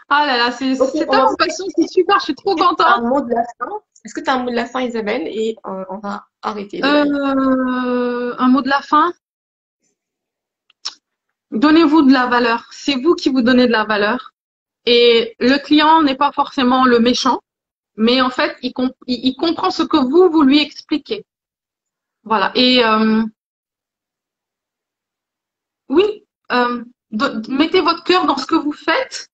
Ah là là, c'est tellement passion, c'est super, je suis trop contente. Un mot de la fin. Est-ce que tu as un mot de la fin, Isabelle? Et on va arrêter. Un mot de la fin? Donnez-vous de la valeur. C'est vous qui vous donnez de la valeur. Et le client n'est pas forcément le méchant, mais en fait, il comprend ce que vous lui expliquez. Voilà. Et oui, mettez votre cœur dans ce que vous faites,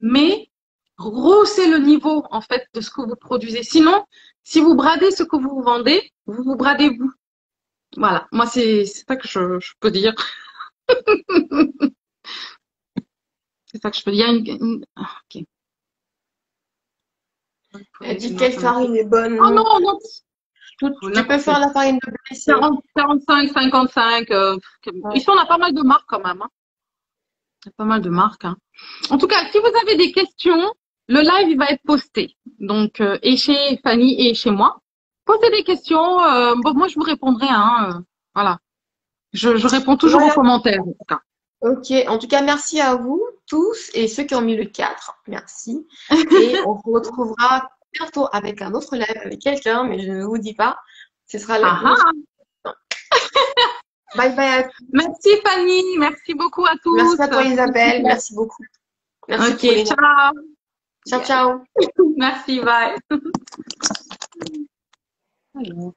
mais rehaussez le niveau en fait de ce que vous produisez. Sinon, si vous bradez ce que vous vendez, vous vous bradez vous. Voilà. Moi, c'est ça que je peux dire. C'est ça que je peux dire. Ok. Elle dit quelle farine est bonne. Oh non, non. Tu peux faire la farine de blé. 40, 45, 55. Ici, on a pas mal de marques quand même. Hein. Il y a pas mal de marques. Hein. En tout cas, si vous avez des questions, le live il va être posté. Donc, et chez Fanny et chez moi. Posez des questions. Bon, moi, je vous répondrai. Hein, voilà. Je réponds toujours aux commentaires. En tout cas. Ok. En tout cas, merci à vous tous et ceux qui ont mis le 4. Merci. Et on se retrouvera bientôt avec un autre live avec quelqu'un, mais je ne vous dis pas. Ce sera le. Bye bye à tous. Merci Fanny, merci beaucoup à tous. Merci à toi Isabelle, merci beaucoup. Merci ok, ciao. Ciao, ciao. Merci, bye. Alors.